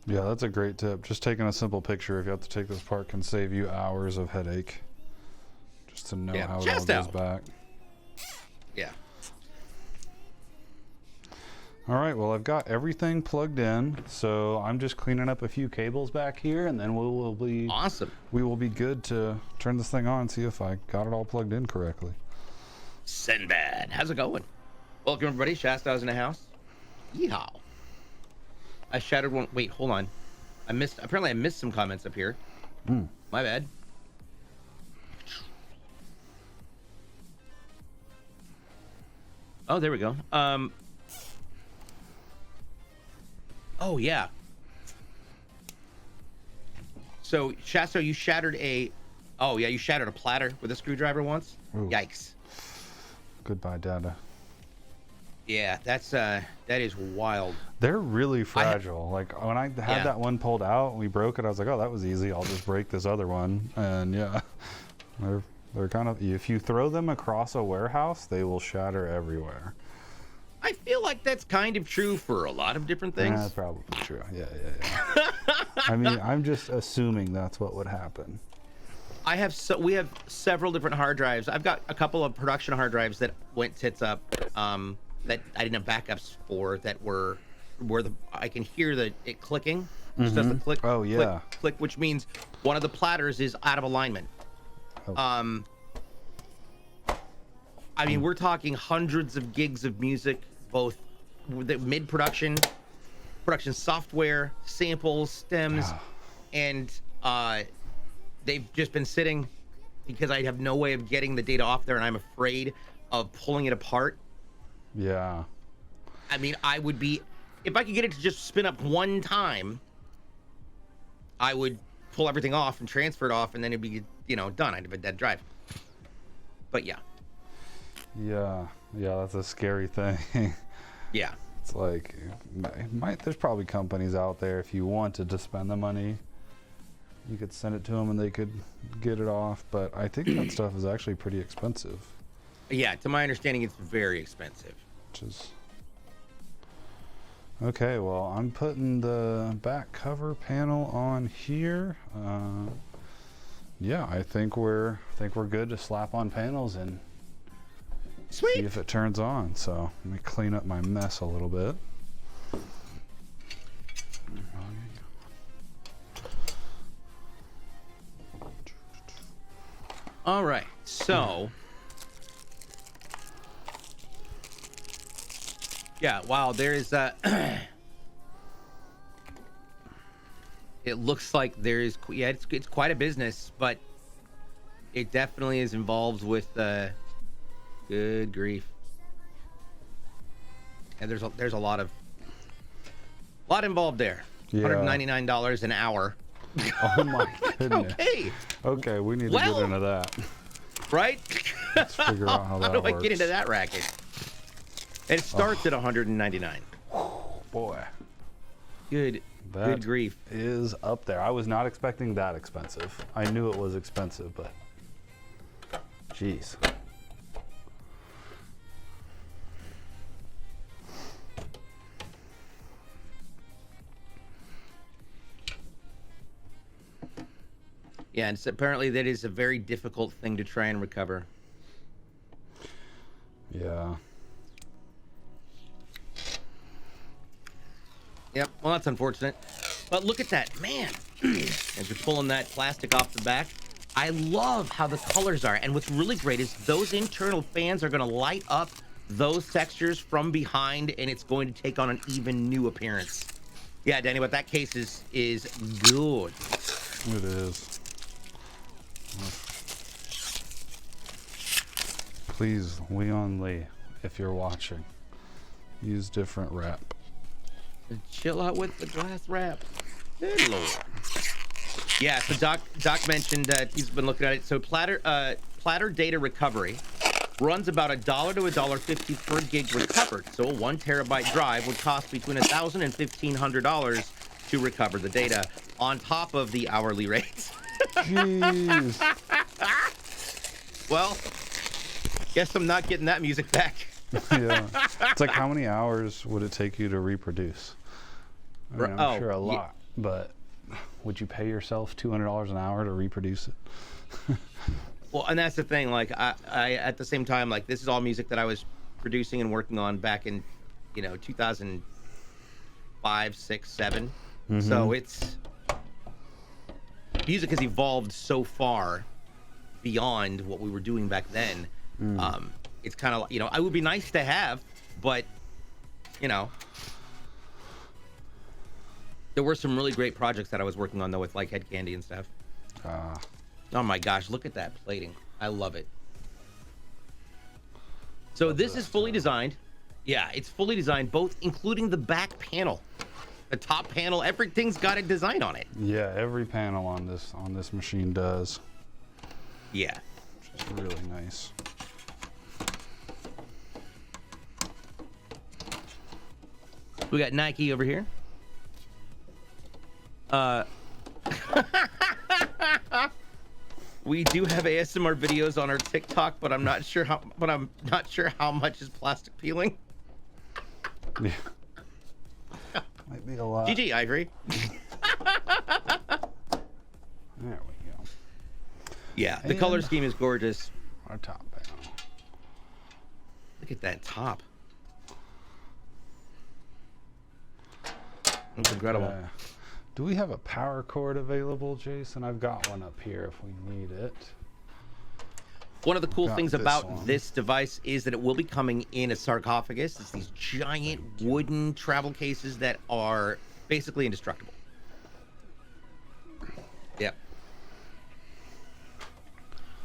Yeah, that's a great tip. Just taking a simple picture, if you have to take this apart, can save you hours of headache. Just to know how it all goes back. Yeah. All right, well, I've got everything plugged in, so I'm just cleaning up a few cables back here, and then we will be awesome. We will be good to turn this thing on and see if I got it all plugged in correctly. Sinbad, how's it going? Welcome, everybody. Shasta's in the house. Yeehaw. I shattered one. Wait, hold on. Apparently I missed some comments up here. My bad. Oh, there we go. Oh, yeah. So, Shasta, you shattered a platter with a screwdriver once? Ooh. Yikes. Goodbye, Dada. Yeah, that is wild. They're really fragile. Like, when I had that one pulled out and we broke it, I was like, oh, that was easy. I'll just break this other one. And yeah, they're kind of, if you throw them across a warehouse, they will shatter everywhere. I feel like that's kind of true for a lot of different things. That's probably true. Yeah. I mean, I'm just assuming that's what would happen. We have several different hard drives. I've got a couple of production hard drives that went tits up, that I didn't have backups for, that were I can hear it clicking. It does the click. Oh yeah. Click, which means one of the platters is out of alignment. Oh. I mean, we're talking hundreds of gigs of music, both the mid-production, production software, samples, stems, and they've just been sitting because I have no way of getting the data off there, and I'm afraid of pulling it apart. Yeah. I mean, I would be, if I could get it to just spin up one time, I would pull everything off and transfer it off, and then it'd be, done. I'd have a dead drive. But yeah. Yeah, that's a scary thing. Yeah. It's like, there's probably companies out there, if you wanted to spend the money, you could send it to them and they could get it off. But I think that stuff is actually pretty expensive. Yeah, to my understanding, it's very expensive. Which is... Okay, well, I'm putting the back cover panel on here. Yeah, I think we're good to slap on panels and Sweet. See if it turns on. So let me clean up my mess a little bit. Yeah, wow, there is it looks like there is, yeah, it's quite a business, but it definitely is involved with good grief. And there's a lot involved there. Yeah. $199 an hour. Oh my goodness. Okay. Okay, we need to get into that. Right? Let's figure out how that do works. I get into that racket? It starts at $199. Boy. Good grief. Is up there. I was not expecting that expensive. I knew it was expensive, but jeez. Yeah, and apparently that is a very difficult thing to try and recover. Yeah. Yep, well, that's unfortunate. But look at that, man. As you're pulling that plastic off the back, I love how the colors are. And what's really great is those internal fans are going to light up those textures from behind, and it's going to take on an even new appearance. Yeah, Danny, but that case is good. It is. Please, Leon Lee, if you're watching, use different wrap. Chill out with the glass wrap. Good Lord. Yeah, so Doc mentioned he's been looking at it. So platter data recovery runs about $1 to $1.50 per gig recovered. So a 1 terabyte drive would cost between $1,000 and $1,500 to recover the data on top of the hourly rates. Jeez. Well, guess I'm not getting that music back. Yeah. It's like, how many hours would it take you to reproduce? I mean, I'm sure a lot, but would you pay yourself $200 an hour to reproduce it? Well, and that's the thing. Like, I at the same time, like, this is all music that I was producing and working on back in, 2005, 6, 7. Mm-hmm. So music has evolved so far beyond what we were doing back then. It's kind of, it would be nice to have, but, there were some really great projects that I was working on, though, with like Head Candy and stuff. Oh my gosh, look at that plating. I love it. So this is fully designed. Yeah, it's fully designed, both including the back panel. The top panel, everything's got a design on it. Yeah, every panel on this machine does. Yeah. Which is really nice. We got Nike over here. We do have ASMR videos on our TikTok, but I'm not sure how much is plastic peeling. Yeah. Might be a lot. GG, Ivory. There we go. Yeah, the color scheme is gorgeous. Our top panel. Look at that top. It's incredible. Do we have a power cord available, Jason? I've got one up here if we need it. One of the cool things about one. this device is that it will be coming in a sarcophagus. It's these giant wooden travel cases that are basically indestructible. Yep.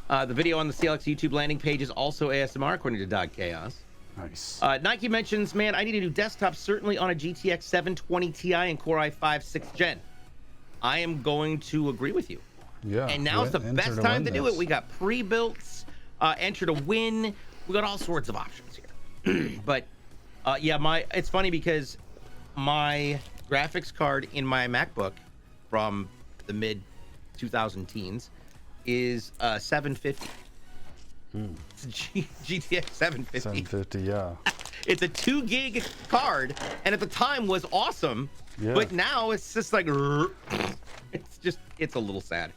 The video on the CLX YouTube landing page is also ASMR, according to Dog Chaos. Nice. Nike mentions, man, I need a new desktop, certainly on a GTX 720 Ti and Core i5 6th Gen. I am going to agree with you. Yeah. And now is the best time to do it. We got pre-builts, enter to win. We got all sorts of options here. But yeah, it's funny because my graphics card in my MacBook from the mid 2000 teens is 750. It's a GTX 750. 750, yeah. It's a 2 gig card, and at the time was awesome. Yeah. But now it's just like, it's a little sad.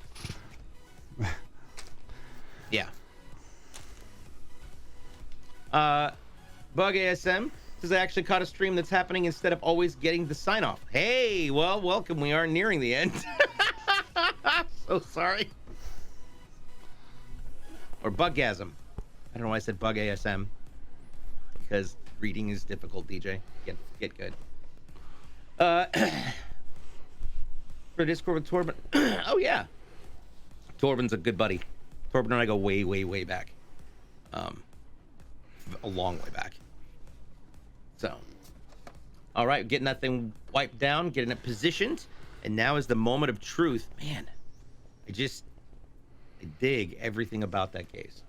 Yeah. Bug ASM says I actually caught a stream that's happening instead of always getting the sign off. Hey, well, welcome. We are nearing the end. So sorry. Or Bugasm. I don't know why I said Bug ASM. because reading is difficult, DJ. Get good. For Discord with Torben. Oh, yeah. Torben's a good buddy. Torben and I go way, way, way back. A long way back. So, all right, getting that thing wiped down, getting it positioned, and now is the moment of truth. Man, I dig everything about that case.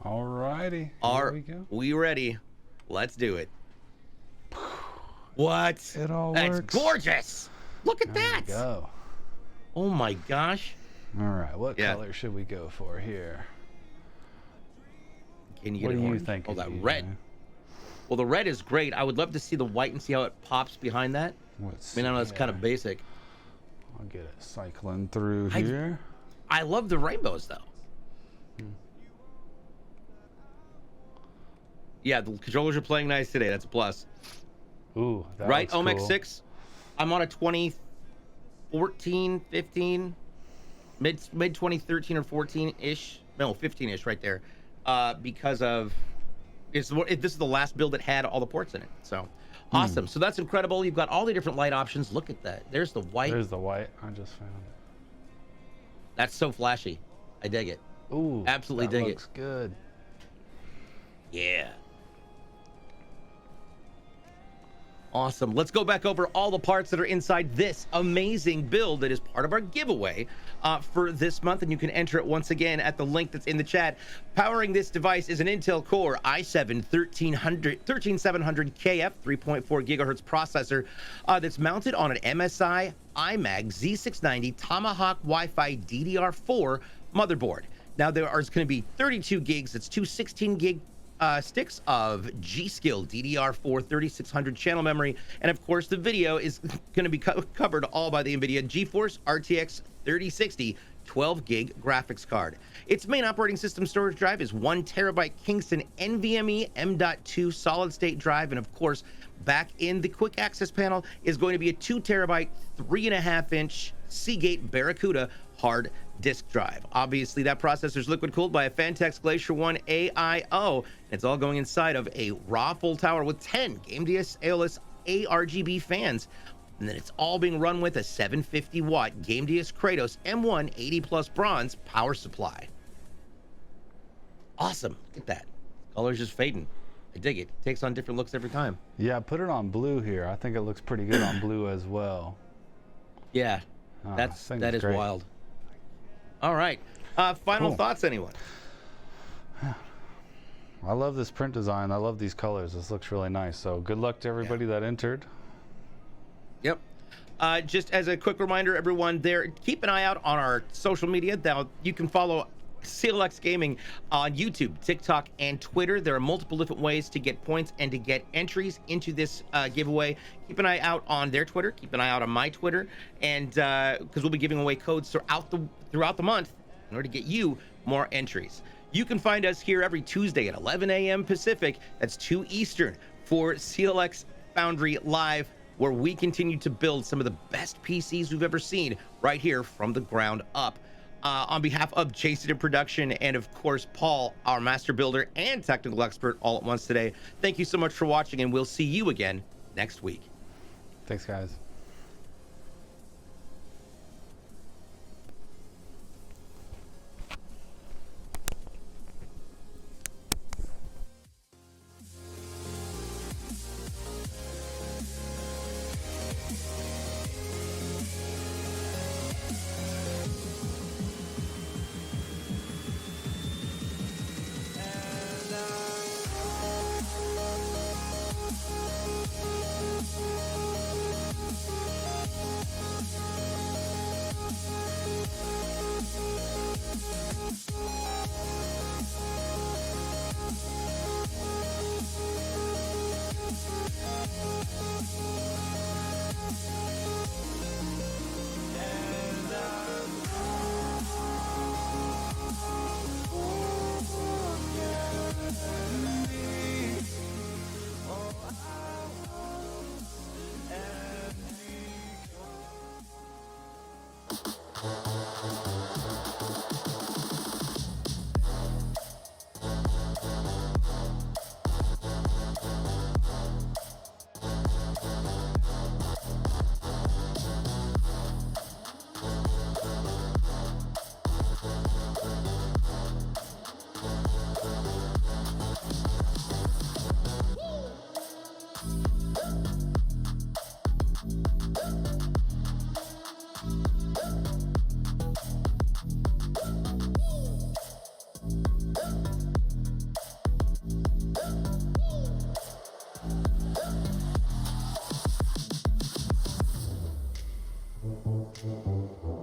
All righty. Are we go. we ready? Let's do it. What? It all That's works. gorgeous. Look at There that. we go. Oh my gosh. All right, what Yeah. color should we go for here? Can you get What it do you orange? think? Oh, that red. Well, the red is great. I would love to see the white and see how it pops behind that. I mean, I know it's kind of basic. I'll get it cycling through I- here. I love the rainbows, though. Yeah, the controllers are playing nice today. That's a plus. Ooh, that Right, looks Omex cool. 6? I'm on a 2014, 15, mid 2013 or 14-ish. No, 15-ish right there. Because of... this is the last build that had all the ports in it. So, awesome. So that's incredible. You've got all the different light options. Look at that. There's the white. There's the white. I just found it. That's so flashy. I dig it. Ooh, Absolutely that dig it. looks good. Yeah. Awesome. Let's go back over all the parts that are inside this amazing build that is part of our giveaway for this month. And you can enter it once again at the link that's in the chat. Powering this device is an Intel Core i7-13700KF 3.4 gigahertz processor that's mounted on an MSI iMac Z690 Tomahawk Wi-Fi DDR4 motherboard. Now there is going to be 32 gigs. That's two 16 gig sticks of G.SKILL DDR4-3600 channel memory, and of course the video is going to be covered all by the NVIDIA GeForce RTX 3060 12 gig graphics card. Its main operating system storage drive is 1 terabyte Kingston NVMe M.2 solid state drive, and of course back in the quick access panel is going to be a 2 terabyte 3.5-inch Seagate Barracuda hard disk drive. Obviously, that processor is liquid cooled by a Phanteks Glacier 1 AIO. It's all going inside of a raw full tower with 10 GAMDIAS AEOLUS ARGB fans. And then it's all being run with a 750 watt GAMDIAS Kratos M1 80 plus bronze power supply. Awesome. Look at that. Color's just fading. I dig it. Takes on different looks every time. Yeah, put it on blue here. I think it looks pretty good on blue as well. Yeah. Oh, that is great. wild. All right. Final thoughts, anyone? I love this print design. I love these colors. This looks really nice. So good luck to everybody that entered. Yep. Just as a quick reminder, everyone, keep an eye out on our social media. Now, you can follow CLX Gaming on YouTube, TikTok, and Twitter. There are multiple different ways to get points and to get entries into this giveaway. Keep an eye out on their Twitter. Keep an eye out on my Twitter, and because we'll be giving away codes throughout the month in order to get you more entries. You can find us here every Tuesday at 11 a.m. Pacific. That's 2 Eastern for CLX Foundry Live, where we continue to build some of the best PCs we've ever seen right here from the ground up. On behalf of Jason in production and, of course, Paul, our master builder and technical expert all at once today, thank you so much for watching, and we'll see you again next week. Thanks, guys. Bye.